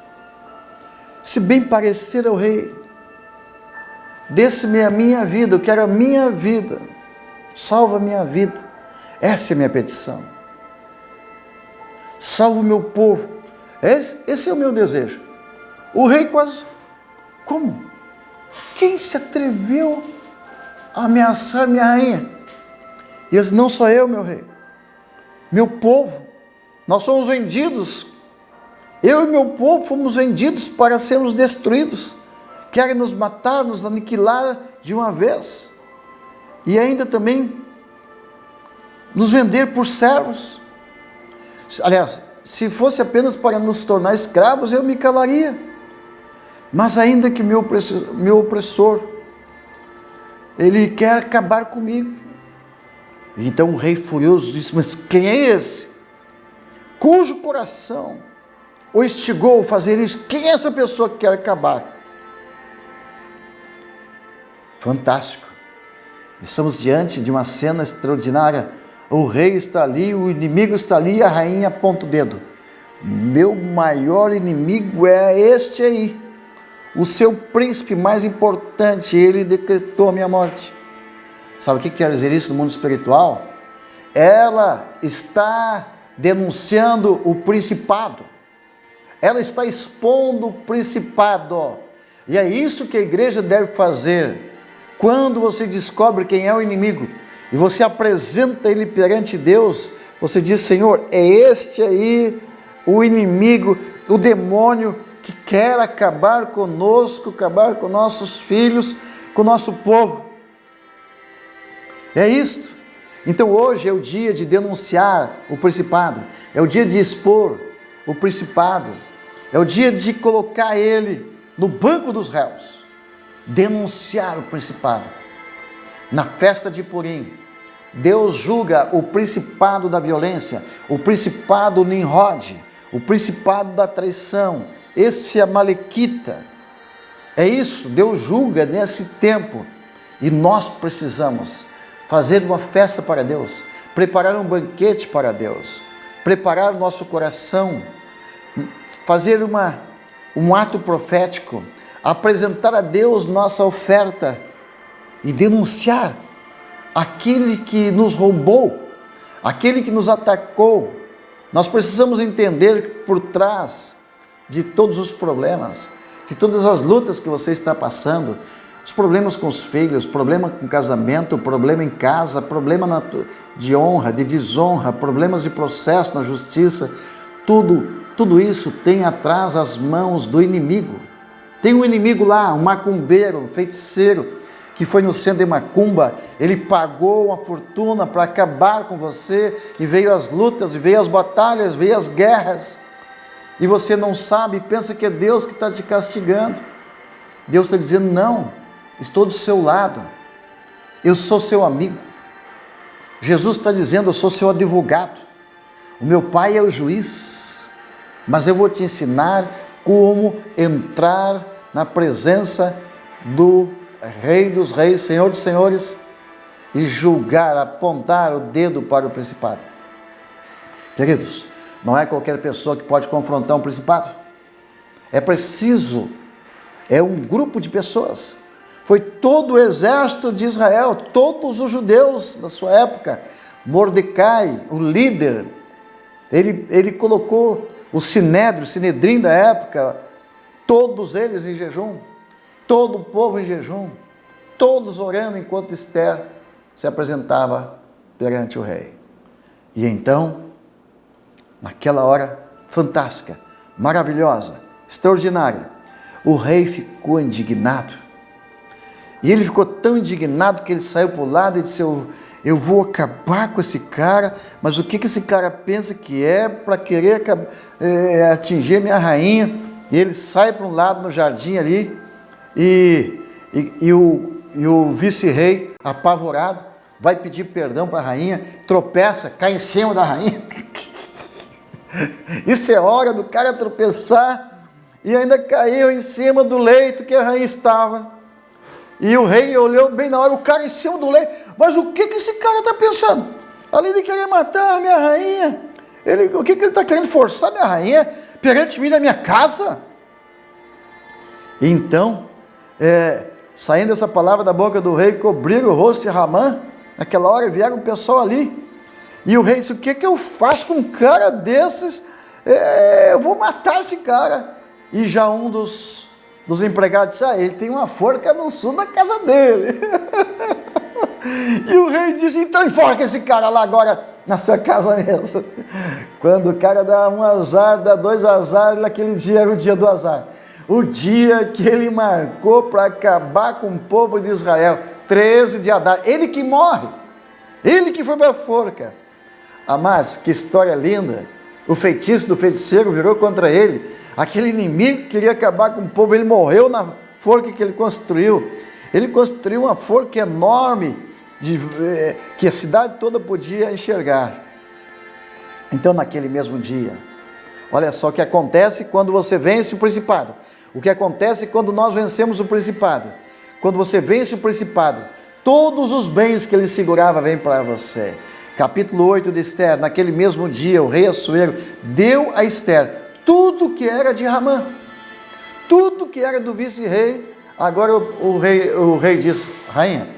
se bem parecer ao rei, desse-me a minha vida, eu quero a minha vida, salva a minha vida, essa é a minha petição. Salva o meu povo, esse é o meu desejo. O rei quase, como? Quem se atreveu a ameaçar minha rainha? E eles: não sou eu, meu rei, meu povo, nós somos vendidos, eu e meu povo fomos vendidos para sermos destruídos, querem nos matar, nos aniquilar de uma vez, e ainda também nos vender por servos. Aliás, se fosse apenas para nos tornar escravos, eu me calaria, mas ainda que meu opressor, ele quer acabar comigo. Então o rei furioso disse: mas quem é esse, cujo coração o instigou a fazer isso? Quem é essa pessoa que quer acabar? Fantástico, estamos diante de uma cena extraordinária. O rei está ali, o inimigo está ali, a rainha aponta o dedo: meu maior inimigo é este aí, o seu príncipe mais importante, ele decretou a minha morte. Sabe o que quer dizer isso no mundo espiritual? Ela está denunciando o principado, ela está expondo o principado, e é isso que a igreja deve fazer. Quando você descobre quem é o inimigo e você apresenta ele perante Deus, você diz: Senhor, é este aí o inimigo, o demônio que quer acabar conosco, acabar com nossos filhos, com o nosso povo. É isto. Então hoje é o dia de denunciar o principado, é o dia de expor o principado, é o dia de colocar ele no banco dos réus. Denunciar o principado. Na festa de Purim, Deus julga o principado da violência, o principado Nimrod, o principado da traição, esse amalequita. É isso, Deus julga nesse tempo, e nós precisamos fazer uma festa para Deus, preparar um banquete para Deus, preparar nosso coração, fazer um ato profético, apresentar a Deus nossa oferta e denunciar aquele que nos roubou, aquele que nos atacou. Nós precisamos entender que por trás de todos os problemas, de todas as lutas que você está passando, os problemas com os filhos, problema com casamento, problema em casa, problema de honra, de desonra, problemas de processo na justiça, tudo isso tem atrás as mãos do inimigo. Tem um inimigo lá, um macumbeiro, um feiticeiro, que foi no centro de macumba, ele pagou uma fortuna para acabar com você, e veio as lutas, e veio as batalhas, veio as guerras, e você não sabe, pensa que é Deus que está te castigando. Deus está dizendo: não, estou do seu lado, eu sou seu amigo. Jesus está dizendo: eu sou seu advogado, o meu Pai é o juiz, mas eu vou te ensinar como entrar na presença do Rei dos Reis, Senhor dos Senhores, e julgar, apontar o dedo para o principado. Queridos, não é qualquer pessoa que pode confrontar um principado. É preciso, é um grupo de pessoas. Foi todo o exército de Israel, todos os judeus da sua época. Mordecai, o líder, ele colocou o Sinedrim da época, todos eles em jejum, todo o povo em jejum, todos orando enquanto Ester se apresentava perante o rei. E então, naquela hora fantástica, maravilhosa, extraordinária, o rei ficou indignado. E ele ficou tão indignado que ele saiu para o lado e disse, eu vou acabar com esse cara, mas o que esse cara pensa que é para querer atingir minha rainha? E ele sai para um lado no jardim ali, e o vice-rei, apavorado, vai pedir perdão para a rainha, tropeça, cai em cima da rainha. Isso é hora do cara tropeçar, e ainda caiu em cima do leito que a rainha estava. E o rei olhou bem na hora, o cara em cima do leito. Mas o que esse cara está pensando? Além de querer matar a minha rainha, o que ele está querendo forçar a minha rainha perante mim na minha casa? E então, saindo essa palavra da boca do rei, cobriram o rosto de Ramã. Naquela hora vieram o pessoal ali. E o rei disse, o que eu faço com um cara desses? Eu vou matar esse cara. E já um dos empregados disse, ele tem uma forca no sul da casa dele. E o rei disse, então enforca esse cara lá agora na sua casa mesmo. Quando o cara dá um azar, dá 2 azares, naquele dia era o dia do azar. O dia que ele marcou para acabar com o povo de Israel, 13 de Adar, ele que morre, ele que foi para a forca. Mas que história linda, o feitiço do feiticeiro virou contra ele, aquele inimigo que queria acabar com o povo, ele morreu na forca que ele construiu uma forca enorme, que a cidade toda podia enxergar. Então naquele mesmo dia, olha só o que acontece quando você vence o principado, o que acontece quando nós vencemos o principado, quando você vence o principado, todos os bens que ele segurava vêm para você. Capítulo 8 de Esther, naquele mesmo dia o rei Assuero deu a Esther tudo que era de Ramã, tudo que era do vice-rei. Agora o rei disse, rainha,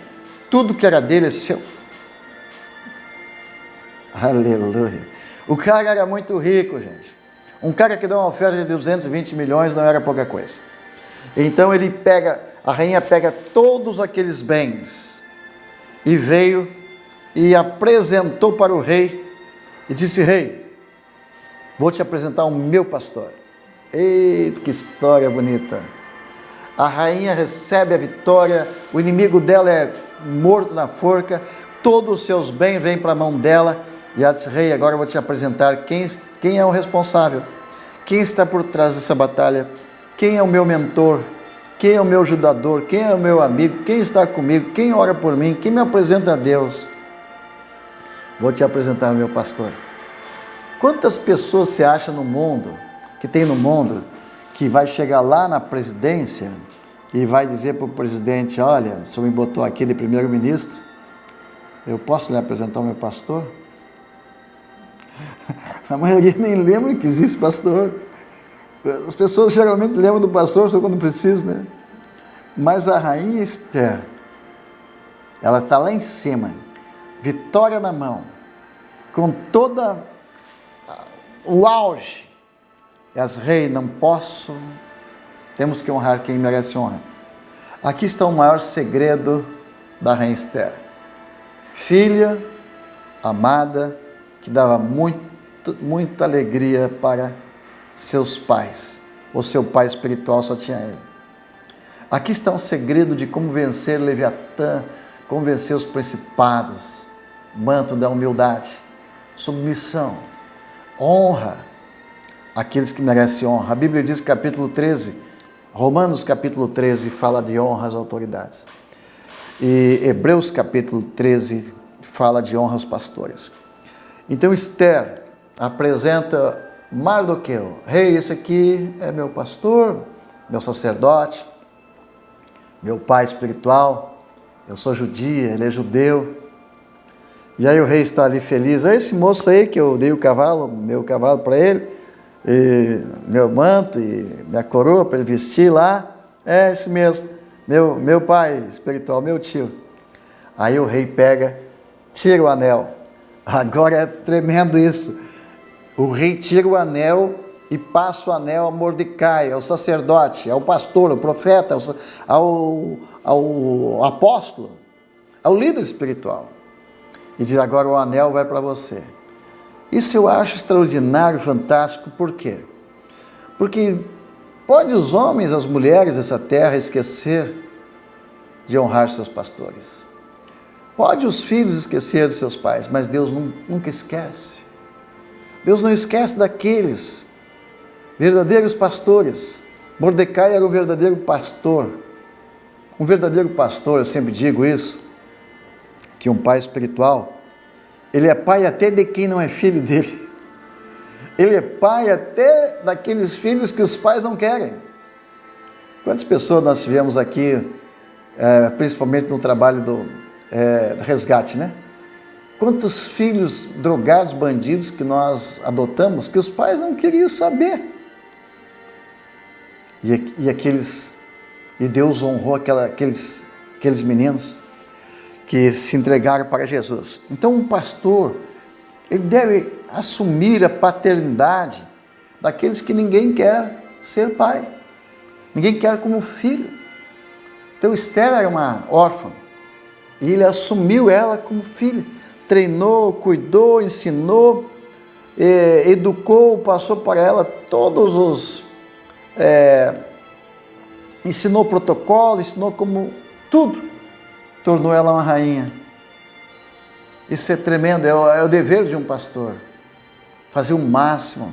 tudo que era dele é seu. Aleluia. O cara era muito rico, gente. Um cara que dá uma oferta de 220 milhões não era pouca coisa. Então a rainha pega todos aqueles bens e veio e apresentou para o rei e disse, rei, vou te apresentar o meu pastor. Eita, que história bonita. A rainha recebe a vitória, o inimigo dela é morto na forca, todos os seus bens vêm para a mão dela, e ela disse, rei, agora eu vou te apresentar quem é o responsável, quem está por trás dessa batalha, quem é o meu mentor, quem é o meu ajudador, quem é o meu amigo, quem está comigo, quem ora por mim, quem me apresenta a Deus. Vou te apresentar o meu pastor. Quantas pessoas você acha no mundo, que vai chegar lá na presidência e vai dizer para o presidente, olha, o senhor me botou aqui de primeiro-ministro, eu posso lhe apresentar o meu pastor? A maioria nem lembra que existe pastor. As pessoas geralmente lembram do pastor só quando precisam, né? Mas a rainha Esther, ela está lá em cima, vitória na mão, com toda o auge. E as reis, não posso, temos que honrar quem merece honra. Aqui está o maior segredo da rainha Esther. Filha, amada, que dava muita alegria para seus pais. O seu pai espiritual só tinha ele. Aqui está um segredo de como vencer Leviatã, como vencer os principados. Manto da humildade, submissão, honra aqueles que merecem honra. A Bíblia diz, capítulo 13, Romanos capítulo 13, fala de honra às autoridades. E Hebreus capítulo 13 fala de honra aos pastores. Então Esther apresenta Mardoqueu, rei, esse aqui é meu pastor, meu sacerdote, meu pai espiritual, eu sou judia, ele é judeu. E aí o rei está ali feliz, é esse moço aí que eu dei meu cavalo para ele, e meu manto e minha coroa para ele vestir lá, é esse mesmo, meu pai espiritual, meu tio. Aí o rei pega, tira o anel. Agora é tremendo isso. O rei tira o anel e passa o anel a Mordecai, ao sacerdote, ao pastor, ao profeta, ao apóstolo, ao líder espiritual. E diz, agora o anel vai para você. Isso eu acho extraordinário, fantástico. Por quê? Porque pode os homens, as mulheres dessa terra esquecer de honrar seus pastores. Pode os filhos esquecer dos seus pais, mas Deus nunca esquece. Deus não esquece daqueles verdadeiros pastores. Mordecai era o verdadeiro pastor. Um verdadeiro pastor, eu sempre digo isso, que um pai espiritual, ele é pai até de quem não é filho dele. Ele é pai até daqueles filhos que os pais não querem. Quantas pessoas nós tivemos aqui, principalmente no trabalho do resgate, né? Quantos filhos drogados, bandidos que nós adotamos, que os pais não queriam saber. E Deus honrou aqueles meninos que se entregaram para Jesus. Então um pastor, ele deve assumir a paternidade daqueles que ninguém quer ser pai. Ninguém quer como filho. Então Esther era uma órfã. E ele assumiu ela como filha. Treinou, cuidou, ensinou, educou, passou para ela todos os... ensinou protocolo, ensinou como tudo. Tornou ela uma rainha. Isso é tremendo, é o dever de um pastor. Fazer o máximo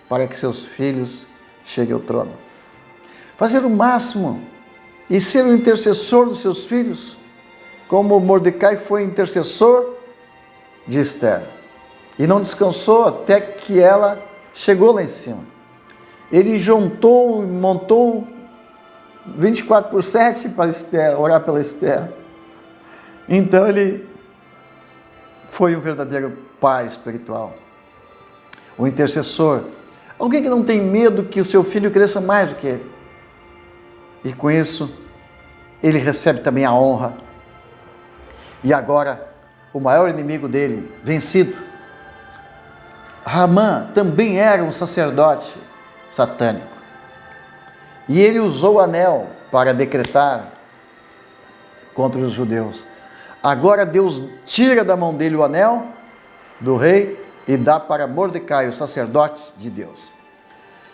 para que seus filhos cheguem ao trono. Fazer o máximo e ser o intercessor dos seus filhos, como Mordecai foi intercessor de Esther. E não descansou até que ela chegou lá em cima. Ele montou 24/7 para Esther, orar pela Esther. Então ele foi um verdadeiro pai espiritual, um intercessor, alguém que não tem medo que o seu filho cresça mais do que ele. E com isso, ele recebe também a honra. E agora, o maior inimigo dele, vencido. Ramã também era um sacerdote satânico. E ele usou o anel para decretar contra os judeus. Agora Deus tira da mão dele o anel do rei e dá para Mordecai, o sacerdote de Deus.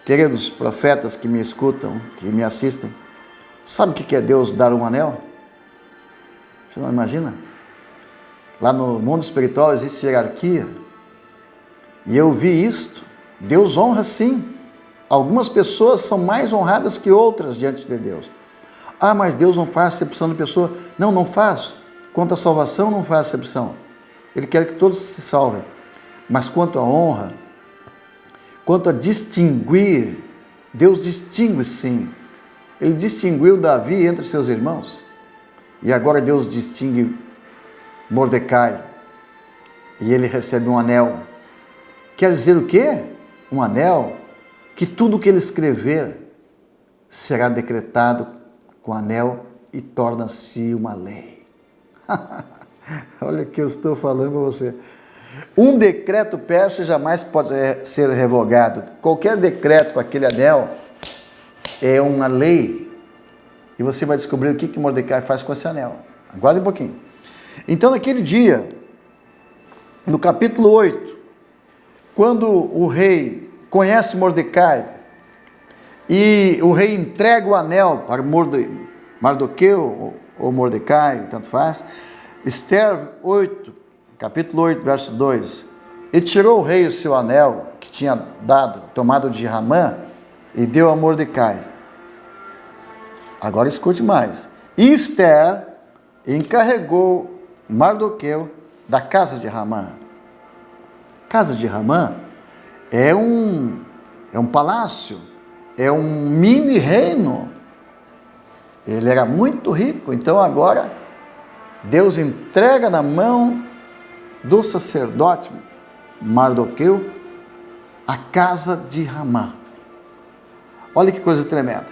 Queridos profetas que me escutam, que me assistem, sabe o que é Deus dar um anel? Você não imagina? Lá no mundo espiritual existe hierarquia. E eu vi isto. Deus honra sim. Algumas pessoas são mais honradas que outras diante de Deus. Ah, mas Deus não faz acepção de pessoa. Não, não faz. Quanto à salvação, não faz acepção. Ele quer que todos se salvem. Mas quanto à honra, quanto a distinguir, Deus distingue sim. Ele distinguiu Davi entre seus irmãos. E agora Deus distingue Mordecai. E ele recebe um anel. Quer dizer o quê? Um anel que tudo o que ele escrever será decretado com anel e torna-se uma lei. Olha o que eu estou falando para você. Um decreto persa jamais pode ser revogado. Qualquer decreto com aquele anel é uma lei. E você vai descobrir o que Mordecai faz com esse anel. Aguarde um pouquinho. Então, naquele dia, no capítulo 8, quando o rei conhece Mordecai e o rei entrega o anel para Mardoqueu ou Mordecai, tanto faz, Esther 8, capítulo 8, verso 2, e tirou o rei o seu anel que tinha tomado de Ramã e deu a Mordecai. Agora escute mais. E Esther encarregou Mardoqueu da casa de Ramã. Casa de Ramã é um palácio, é um mini reino. Ele era muito rico, então agora Deus entrega na mão do sacerdote Mardoqueu a casa de Ramã. Olha que coisa tremenda.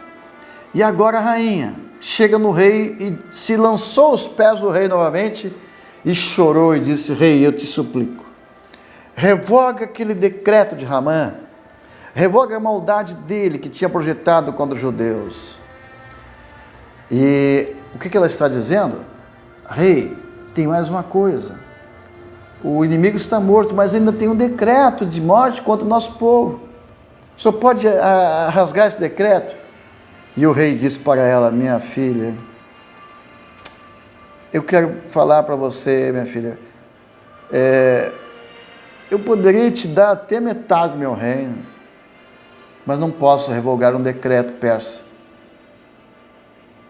E agora a rainha chega no rei e se lançou aos pés do rei novamente e chorou e disse: rei, eu te suplico, revoga aquele decreto de Ramã, revoga a maldade dele que tinha projetado contra os judeus. E o que ela está dizendo? Rei, tem mais uma coisa. O inimigo está morto, mas ainda tem um decreto de morte contra o nosso povo. O senhor pode rasgar esse decreto? E o rei disse para ela: minha filha, eu quero falar para você, minha filha, eu poderia te dar até metade do meu reino, mas não posso revogar um decreto persa.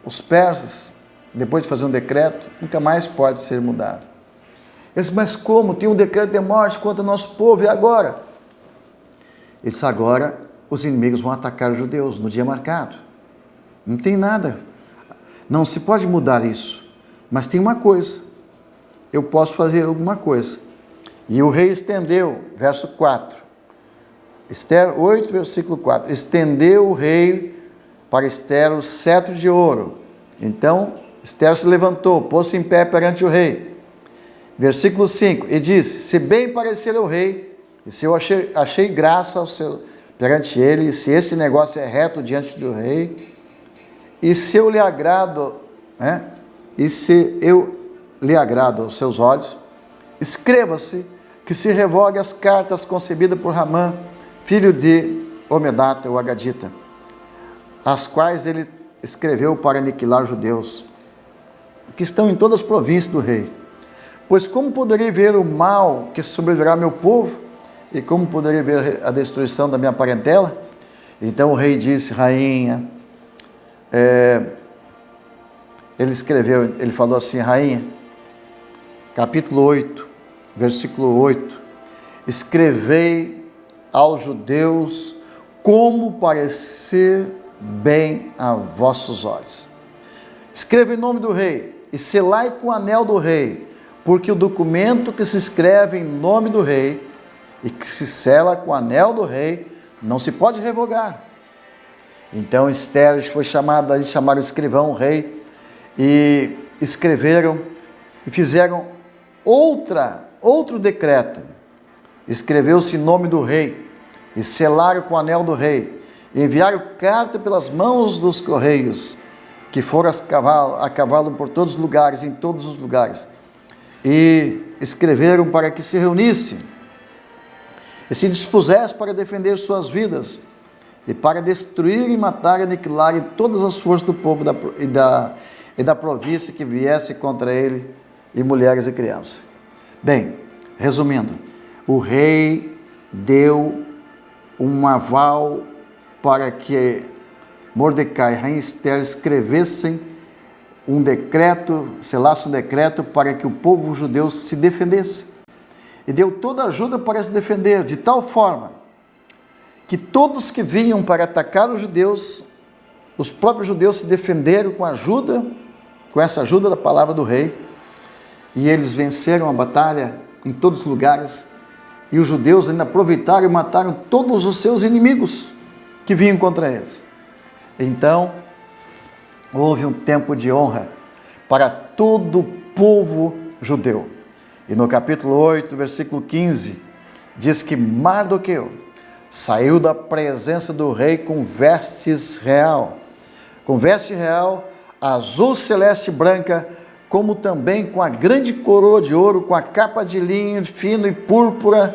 Os persas, depois de fazer um decreto, nunca mais pode ser mudado. Ele disse, mas como? Tem um decreto de morte contra o nosso povo, e agora? Ele disse, agora os inimigos vão atacar os judeus no dia marcado. Não tem nada. Não se pode mudar isso. Mas tem uma coisa. Eu posso fazer alguma coisa. E o rei estendeu, verso 4. Esther 8, versículo 4. Estendeu o rei para Esther o cetro de ouro. Então, Esther se levantou, pôs-se em pé perante o rei. Versículo 5. E disse, se bem parecer ao rei, e se eu achei graça perante ele, e se esse negócio é reto diante do rei, e se eu lhe agrado, e se eu lhe agrado aos seus olhos, escreva-se que se revogue as cartas concebidas por Ramã, filho de Omedata, o Agadita, as quais ele escreveu para aniquilar os judeus, que estão em todas as províncias do rei. Pois como poderei ver o mal que sobrevirá ao meu povo, e como poderei ver a destruição da minha parentela? Então o rei disse, rainha, ele falou assim, rainha, capítulo 8, versículo 8, escrevei aos judeus como parecer bem a vossos olhos. Escreva em nome do rei, e selai com o anel do rei, porque o documento que se escreve em nome do rei, e que se sela com o anel do rei, não se pode revogar. Então Esther foi chamada, eles chamaram o escrivão, o rei, e escreveram, e fizeram outro decreto. Escreveu-se em nome do rei, e selaram com o anel do rei, e enviaram carta pelas mãos dos correios, que foram a cavalo por todos os lugares, em todos os lugares, e escreveram para que se reunissem, e se dispusessem para defender suas vidas, e para destruir e matar e aniquilar todas as forças do povo e da província que viesse contra ele, e mulheres e crianças. Bem, resumindo, o rei deu um aval para que Mordecai e rainha Esther escrevessem um decreto, selasse um decreto para que o povo judeu se defendesse. E deu toda a ajuda para se defender, de tal forma que todos que vinham para atacar os judeus, os próprios judeus se defenderam com essa ajuda da palavra do rei, e eles venceram a batalha em todos os lugares, e os judeus ainda aproveitaram e mataram todos os seus inimigos que vinham contra eles. Então, houve um tempo de honra para todo o povo judeu. E no capítulo 8, versículo 15, diz que Mardoqueu saiu da presença do rei com veste real, azul celeste branca, como também com a grande coroa de ouro, com a capa de linho fino e púrpura,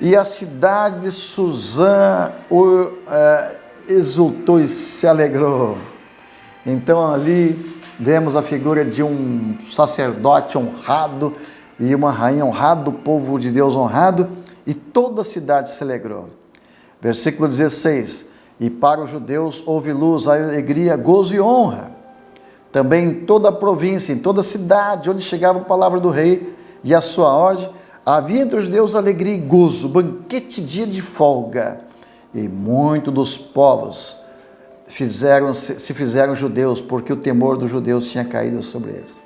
e a cidade de Suzã exultou e se alegrou. Então ali vemos a figura de um sacerdote honrado e uma rainha honrada, do povo de Deus honrado, e toda a cidade se alegrou. Versículo 16, e para os judeus houve luz, alegria, gozo e honra, também em toda a província, em toda a cidade, onde chegava a palavra do rei e a sua ordem, havia entre os judeus alegria e gozo, banquete, dia de folga, e muitos dos povos se fizeram judeus, porque o temor dos judeus tinha caído sobre eles.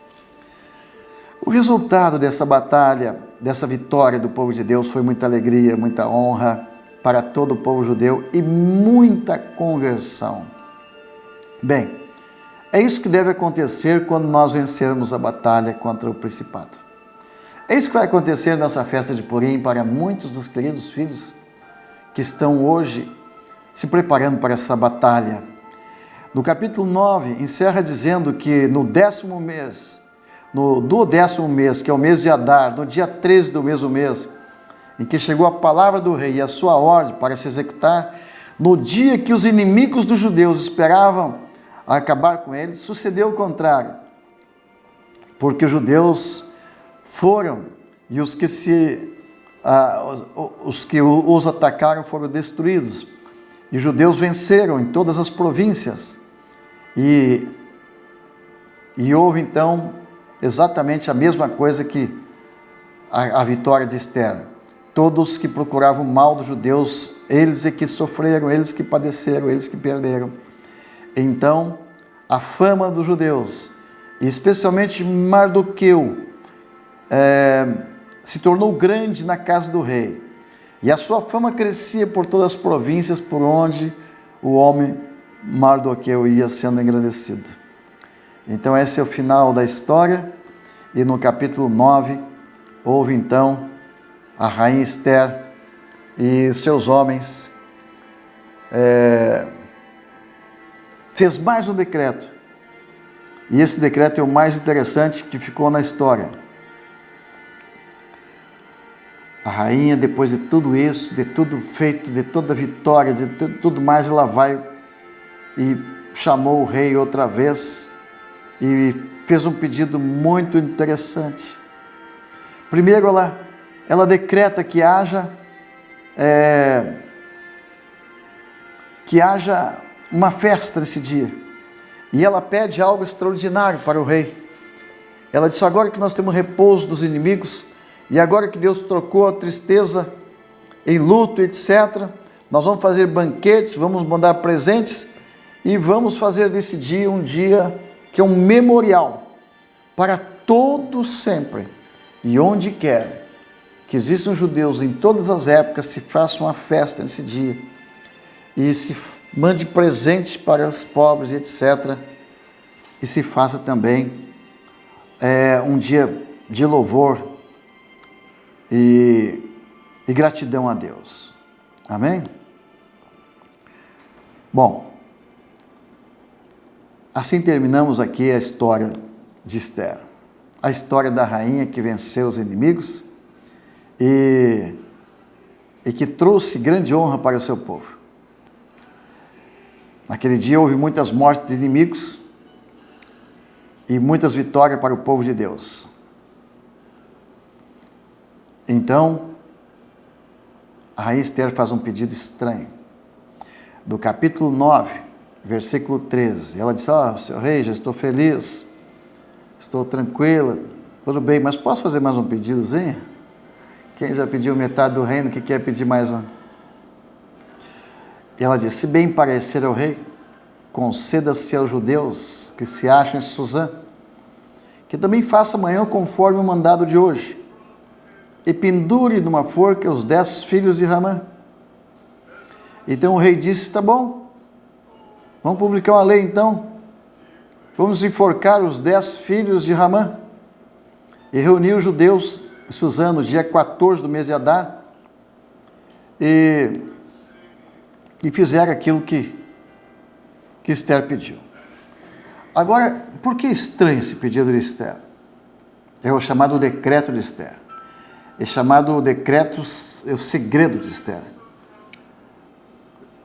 O resultado dessa batalha, dessa vitória do povo de Deus, foi muita alegria, muita honra para todo o povo judeu e muita conversão. Bem, é isso que deve acontecer quando nós vencermos a batalha contra o principado. É isso que vai acontecer nessa festa de Purim para muitos dos queridos filhos que estão hoje se preparando para essa batalha. No capítulo 9, encerra dizendo que no 10º mês, no 12º mês, que é o mês de Adar, no dia 13 do mesmo mês, em que chegou a palavra do rei e a sua ordem para se executar, no dia que os inimigos dos judeus esperavam acabar com eles, sucedeu o contrário. porque os judeus foram e os que os atacaram foram destruídos. E os judeus venceram em todas as províncias. E houve então exatamente a mesma coisa que a vitória de Esther. Todos que procuravam o mal dos judeus, eles é que sofreram, eles que padeceram, eles que perderam. Então, a fama dos judeus, e especialmente Mardoqueu, se tornou grande na casa do rei. E a sua fama crescia por todas as províncias por onde o homem Mardoqueu ia sendo engrandecido. Então, esse é o final da história. E no capítulo 9, houve então a rainha Esther e seus homens fez mais um decreto. E esse decreto é o mais interessante que ficou na história. A rainha, depois de tudo isso, de tudo feito, de toda a vitória, de tudo mais, ela vai e chamou o rei outra vez e fez um pedido muito interessante. Primeiro, ela decreta que haja uma festa nesse dia. E ela pede algo extraordinário para o rei. Ela disse: agora que nós temos repouso dos inimigos, e agora que Deus trocou a tristeza em luto, etc., nós vamos fazer banquetes, vamos mandar presentes, e vamos fazer desse dia um dia que é um memorial para todos sempre. E onde quer que existam judeus em todas as épocas, se faça uma festa nesse dia, e se mande presentes para os pobres, etc., e se faça também um dia de louvor e gratidão a Deus. Amém? Bom, assim terminamos aqui a história de Esther. A história da rainha que venceu os inimigos e que trouxe grande honra para o seu povo. Naquele dia houve muitas mortes de inimigos e muitas vitórias para o povo de Deus. Então, a rainha Esther faz um pedido estranho. Do capítulo 9, versículo 13, ela diz: seu rei, já estou feliz, estou tranquila, tudo bem, mas posso fazer mais um pedidozinho? Quem já pediu metade do reino, que quer pedir mais um? E ela diz: se bem parecer ao rei, conceda-se aos judeus que se acham em Suzã, que também faça amanhã conforme o mandado de hoje, e pendure numa forca os 10 filhos de Ramã. Então o rei disse: tá bom, vamos publicar uma lei então, vamos enforcar os 10 filhos de Ramã. E reuniu os judeus em Suzã no dia 14 do mês de Adar, e fizeram aquilo que Esther pediu. Agora, por que estranho esse pedido de Esther? É o chamado decreto de Esther. É chamado decreto, é o segredo de Esther.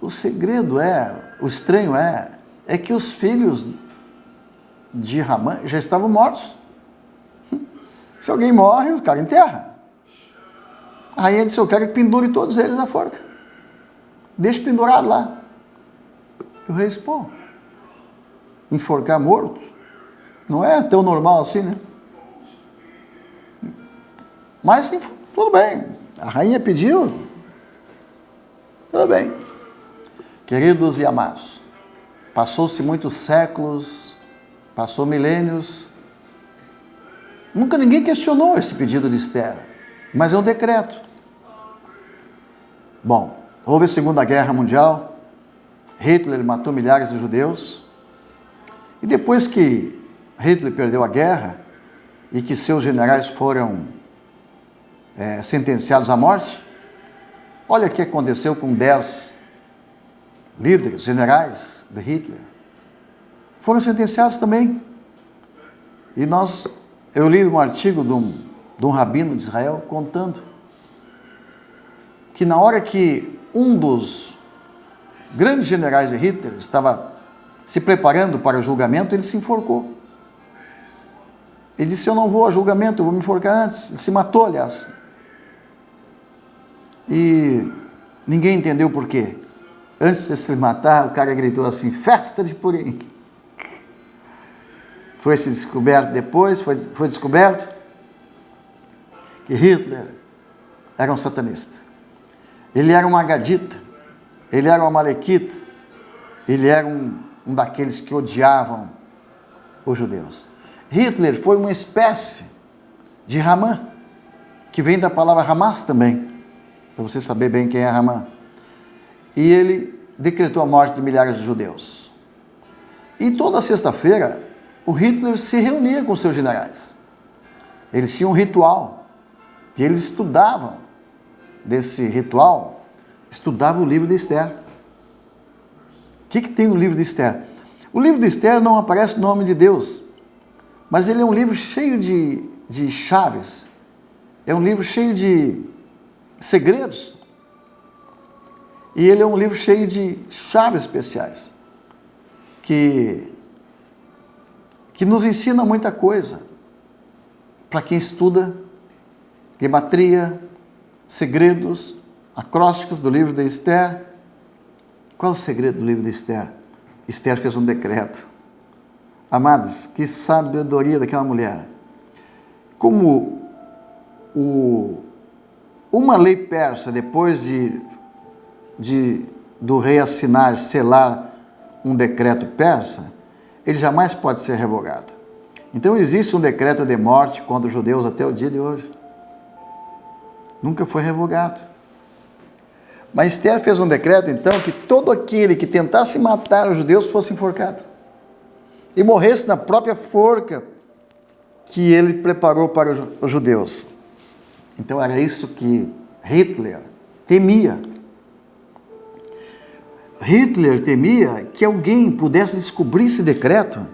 O segredo o estranho é que os filhos de Ramã já estavam mortos. Se alguém morre, o cara enterra. Aí ele disse: eu quero que pendure todos eles na forca. Deixa pendurado lá. E o rei disse: pô, enforcar morto? Não é tão normal assim, né? Mas tudo bem, a rainha pediu, tudo bem. Queridos e amados, passou-se muitos séculos, passou milênios, nunca ninguém questionou esse pedido de Esther, mas é um decreto. Bom, houve a Segunda Guerra Mundial, Hitler matou milhares de judeus, e depois que Hitler perdeu a guerra e que seus generais foram sentenciados à morte, olha o que aconteceu com 10 líderes, generais de Hitler. Foram sentenciados também. E eu li um artigo de um rabino de Israel contando que na hora que um dos grandes generais de Hitler estava se preparando para o julgamento, ele se enforcou. Ele disse, eu não vou a julgamento, eu vou me enforcar antes. Ele se matou, aliás. E ninguém entendeu por quê. Antes de se matar, o cara gritou assim, festa de Purim. Foi se descoberto depois, foi descoberto que Hitler era um satanista. Ele era um agadita, ele era um amalequita, ele era um daqueles que odiavam os judeus. Hitler foi uma espécie de Hamã, que vem da palavra Hamas também, para você saber bem quem é Hamã. E ele decretou a morte de milhares de judeus. E toda sexta-feira, o Hitler se reunia com seus generais. Eles tinham um ritual, e eles estudavam desse ritual, estudavam o livro de Esther. O que tem no livro de Esther? O livro de Esther não aparece o nome de Deus, mas ele é um livro cheio de chaves, é um livro cheio de segredos, e ele é um livro cheio de chaves especiais, que nos ensina muita coisa, para quem estuda gematria, segredos, acrósticos do livro de Esther. Qual é o segredo do livro de Esther? Esther fez um decreto. Amados, que sabedoria daquela mulher. Como uma lei persa, depois do rei assinar, selar um decreto persa, ele jamais pode ser revogado. Então existe um decreto de morte contra os judeus até o dia de hoje. Nunca foi revogado. Mas Esther fez um decreto, então, que todo aquele que tentasse matar os judeus fosse enforcado. E morresse na própria forca que ele preparou para os judeus. Então era isso que Hitler temia. Hitler temia que alguém pudesse descobrir esse decreto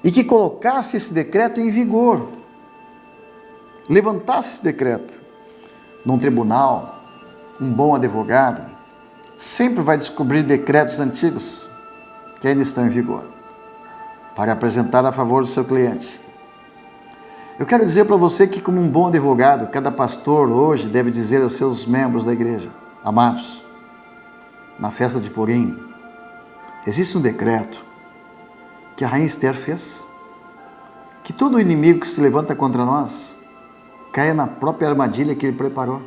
e que colocasse esse decreto em vigor. Levantasse esse decreto num tribunal. Um bom advogado sempre vai descobrir decretos antigos que ainda estão em vigor para apresentar a favor do seu cliente. Eu quero dizer para você que, como um bom advogado, cada pastor hoje deve dizer aos seus membros da igreja: amados, na festa de Purim, existe um decreto que a rainha Esther fez, que todo inimigo que se levanta contra nós caia na própria armadilha que ele preparou,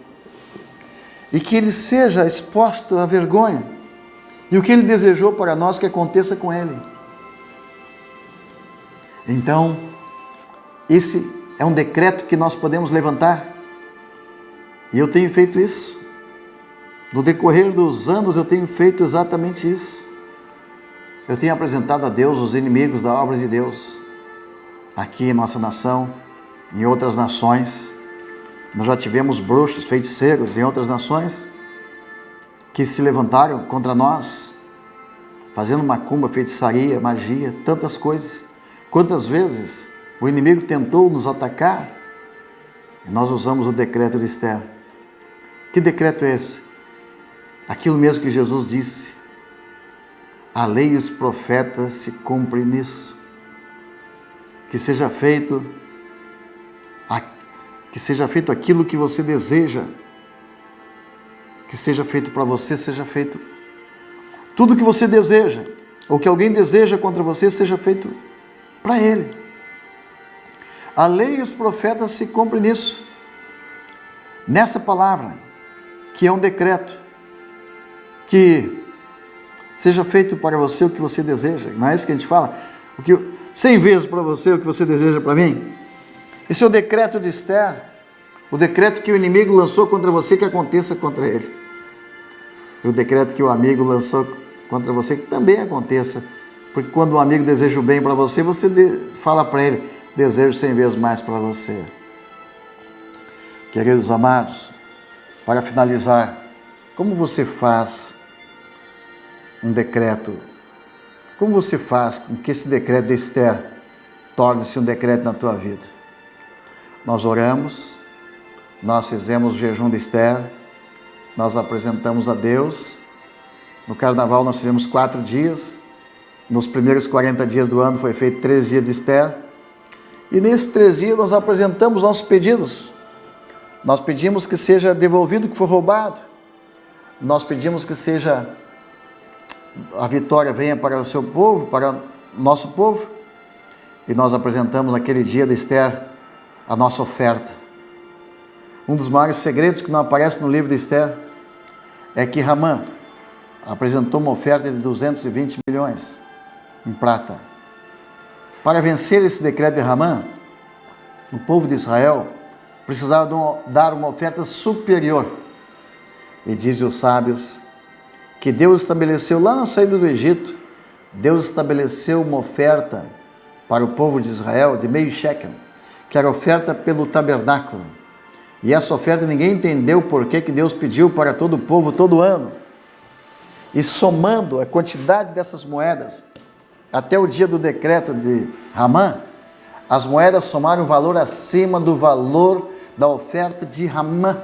e que ele seja exposto à vergonha, e o que ele desejou para nós que aconteça com ele. Então, esse é um decreto que nós podemos levantar, e eu tenho feito isso. No decorrer dos anos eu tenho feito exatamente isso. Eu tenho apresentado a Deus os inimigos da obra de Deus, aqui em nossa nação, em outras nações. Nós já tivemos bruxos, feiticeiros em outras nações que se levantaram contra nós, fazendo macumba, feitiçaria, magia, tantas coisas. Quantas vezes o inimigo tentou nos atacar e nós usamos o decreto de Esther. Que decreto é esse? Aquilo mesmo que Jesus disse: a lei e os profetas se cumprem nisso. Que seja feito aquilo que você deseja, que seja feito para você, seja feito. Tudo que você deseja, ou que alguém deseja contra você, seja feito para ele. A lei e os profetas se cumprem nisso, nessa palavra, que é um decreto, que seja feito para você o que você deseja. Não é isso que a gente fala? 100 vezes para você o que você deseja para mim. Esse é o decreto de Esther, o decreto que o inimigo lançou contra você, que aconteça contra ele. E o decreto que o amigo lançou contra você, que também aconteça. Porque quando um amigo deseja o bem para você, você fala para ele: desejo 100 vezes mais para você. Queridos amados, para finalizar, como você faz um decreto? Como você faz com que esse decreto de Esther torne-se um decreto na tua vida? Nós oramos, nós fizemos o jejum de Esther, nós apresentamos a Deus. No carnaval nós fizemos 4 dias, nos primeiros 40 dias do ano foi feito 3 dias de Esther, E nesses 3 dias nós apresentamos nossos pedidos. Nós pedimos que seja devolvido o que foi roubado. Nós pedimos que seja a vitória venha para o seu povo, para o nosso povo. E nós apresentamos naquele dia de Esther a nossa oferta. Um dos maiores segredos que não aparece no livro de Esther é que Ramã apresentou uma oferta de 220 milhões em prata. Para vencer esse decreto de Ramã, o povo de Israel precisava dar uma oferta superior. E dizem os sábios que Deus estabeleceu lá na saída do Egito, Deus estabeleceu uma oferta para o povo de Israel de meio shekel, que era oferta pelo tabernáculo. E essa oferta ninguém entendeu por que Deus pediu para todo o povo todo ano. E somando a quantidade dessas moedas, até o dia do decreto de Ramã, as moedas somaram valor acima do valor da oferta de Ramã.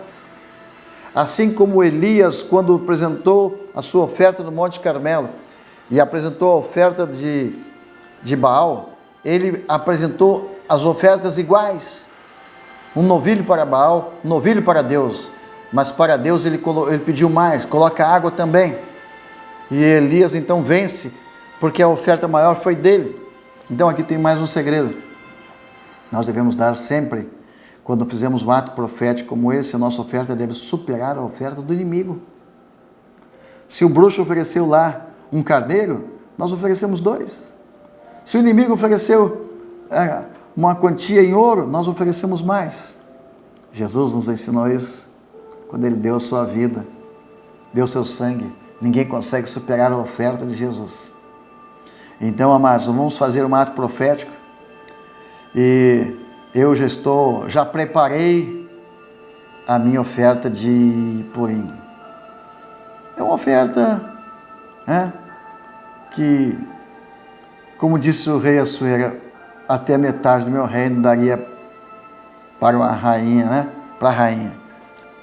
Assim como Elias, quando apresentou a sua oferta no Monte Carmelo, e apresentou a oferta de Baal, ele apresentou as ofertas iguais. Um novilho para Baal, um novilho para Deus. Mas para Deus ele pediu mais, coloca água também. E Elias então vence, porque a oferta maior foi dele. Então aqui tem mais um segredo. Nós devemos dar sempre, quando fizemos um ato profético como esse, a nossa oferta deve superar a oferta do inimigo. Se o bruxo ofereceu lá um carneiro, nós oferecemos 2. Se o inimigo ofereceu uma quantia em ouro, nós oferecemos mais. Jesus nos ensinou isso, quando ele deu a sua vida, deu seu sangue. Ninguém consegue superar a oferta de Jesus. Então, amados, vamos fazer um ato profético. E eu já preparei a minha oferta de Purim. É uma oferta que, como disse o rei Assuero, até metade do meu reino daria para uma rainha, para a rainha.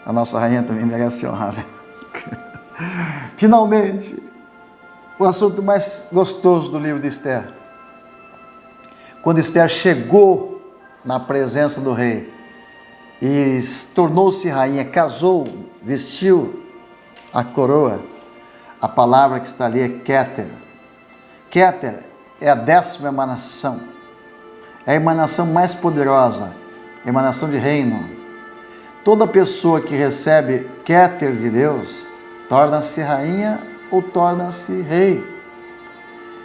A nossa rainha também merece honrar, Finalmente, o assunto mais gostoso do livro de Esther. Quando Esther chegou na presença do rei e tornou-se rainha, casou, vestiu a coroa, a palavra que está ali é Keter. Keter é a 10ª emanação, é a emanação mais poderosa, emanação de reino. Toda pessoa que recebe Keter de Deus, torna-se rainha ou torna-se rei.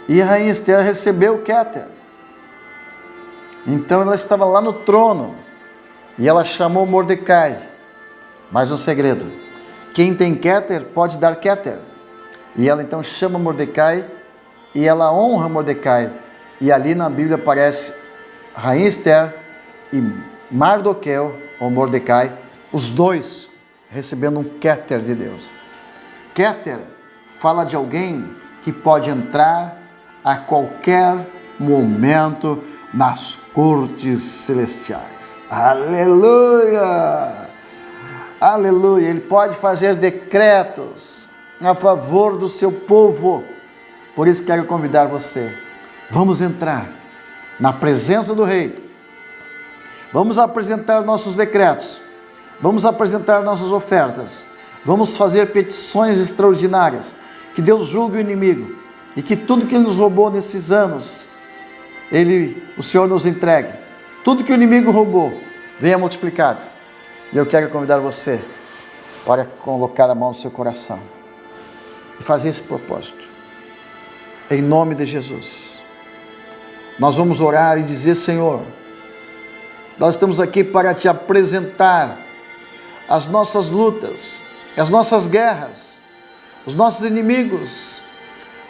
E a rainha Esther recebeu Keter. Então ela estava lá no trono e ela chamou Mordecai. Mais um segredo: quem tem Keter pode dar Keter. E ela então chama Mordecai e ela honra Mordecai. E ali na Bíblia aparece rainha Esther e Mardoqueu, ou Mordecai, os dois recebendo um Keter de Deus. Keter fala de alguém que pode entrar a qualquer momento nas cortes celestiais. Aleluia! Aleluia! Ele pode fazer decretos a favor do seu povo. Por isso quero convidar você. Vamos entrar na presença do rei. Vamos apresentar nossos decretos. Vamos apresentar nossas ofertas. Vamos fazer petições extraordinárias. Que Deus julgue o inimigo. E que tudo que Ele nos roubou nesses anos, o Senhor nos entregue. Tudo que o inimigo roubou, venha multiplicado. E eu quero convidar você para colocar a mão no seu coração e fazer esse propósito. Em nome de Jesus. Nós vamos orar e dizer: Senhor, nós estamos aqui para Te apresentar as nossas lutas, as nossas guerras, os nossos inimigos,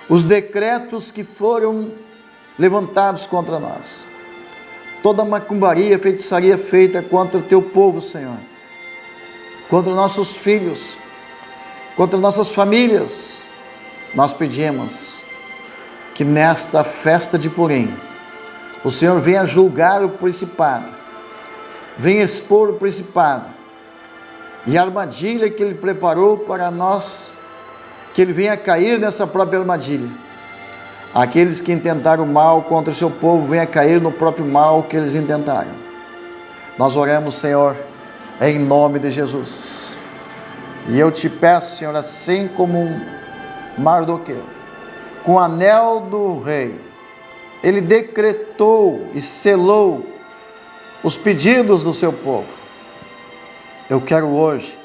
os decretos que foram levantados contra nós. Toda macumbaria, feitiçaria feita contra o Teu povo, Senhor. Contra nossos filhos, contra nossas famílias. Nós pedimos que nesta festa de Purim, o Senhor venha julgar o principado, venha expor o principado, e a armadilha que Ele preparou para nós, que ele venha cair nessa própria armadilha. Aqueles que intentaram mal contra o seu povo, venha cair no próprio mal que eles intentaram. Nós oramos, Senhor, em nome de Jesus. E eu te peço, Senhor, assim como um Mardoqueu, com o anel do rei, ele decretou e selou os pedidos do seu povo. Eu quero hoje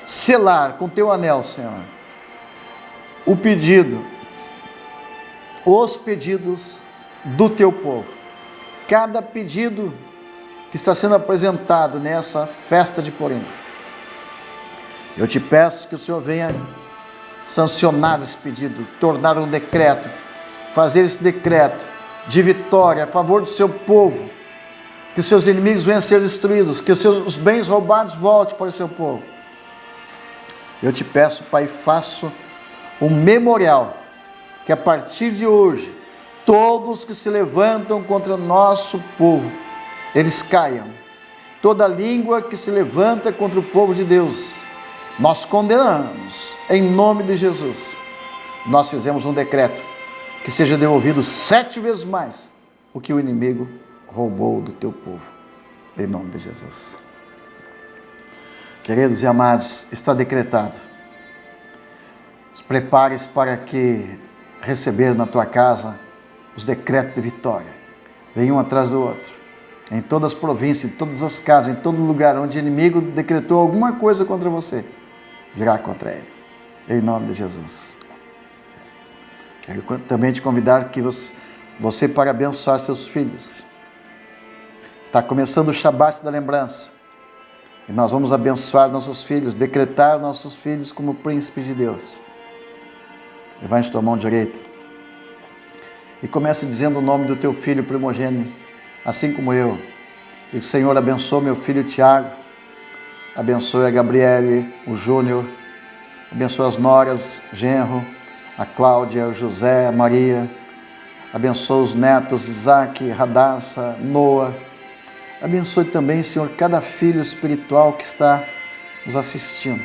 selar com teu anel, Senhor, o pedido, os pedidos do teu povo. Cada pedido que está sendo apresentado nessa festa de Purim. Eu te peço que o Senhor venha sancionar esse pedido, tornar um decreto, fazer esse decreto de vitória a favor do seu povo, que os seus inimigos venham a ser destruídos, que os bens roubados voltem para o seu povo. Eu te peço, Pai, faço um memorial, que a partir de hoje, todos que se levantam contra o nosso povo, eles caiam. Toda língua que se levanta contra o povo de Deus, nós condenamos, em nome de Jesus. Nós fizemos um decreto, que seja devolvido 7 vezes mais o que o inimigo roubou do teu povo, em nome de Jesus. Queridos e amados, está decretado. Prepare-se para que receber na tua casa os decretos de vitória. Vem um atrás do outro. Em todas as províncias, em todas as casas, em todo lugar onde o inimigo decretou alguma coisa contra você, virá contra ele. Em nome de Jesus. Quero também te convidar que você para abençoar seus filhos. Está começando o Shabat da lembrança. E nós vamos abençoar nossos filhos, decretar nossos filhos como príncipes de Deus. Levante tua mão direita. E comece dizendo o nome do teu filho primogênito, assim como eu. E que o Senhor abençoe meu filho Tiago, abençoe a Gabriele, o Júnior, abençoe as noras, genro, a Cláudia, o José, a Maria, abençoe os netos, Isaac, Radassa, Noah. Abençoe também, Senhor, cada filho espiritual que está nos assistindo.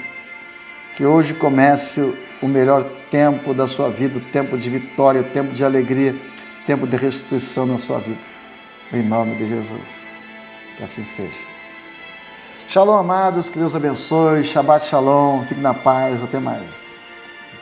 Que hoje comece o melhor tempo da sua vida, o tempo de vitória, o tempo de alegria, o tempo de restituição na sua vida. Em nome de Jesus. Que assim seja. Shalom, amados, que Deus abençoe. Shabbat shalom. Fique na paz. Até mais.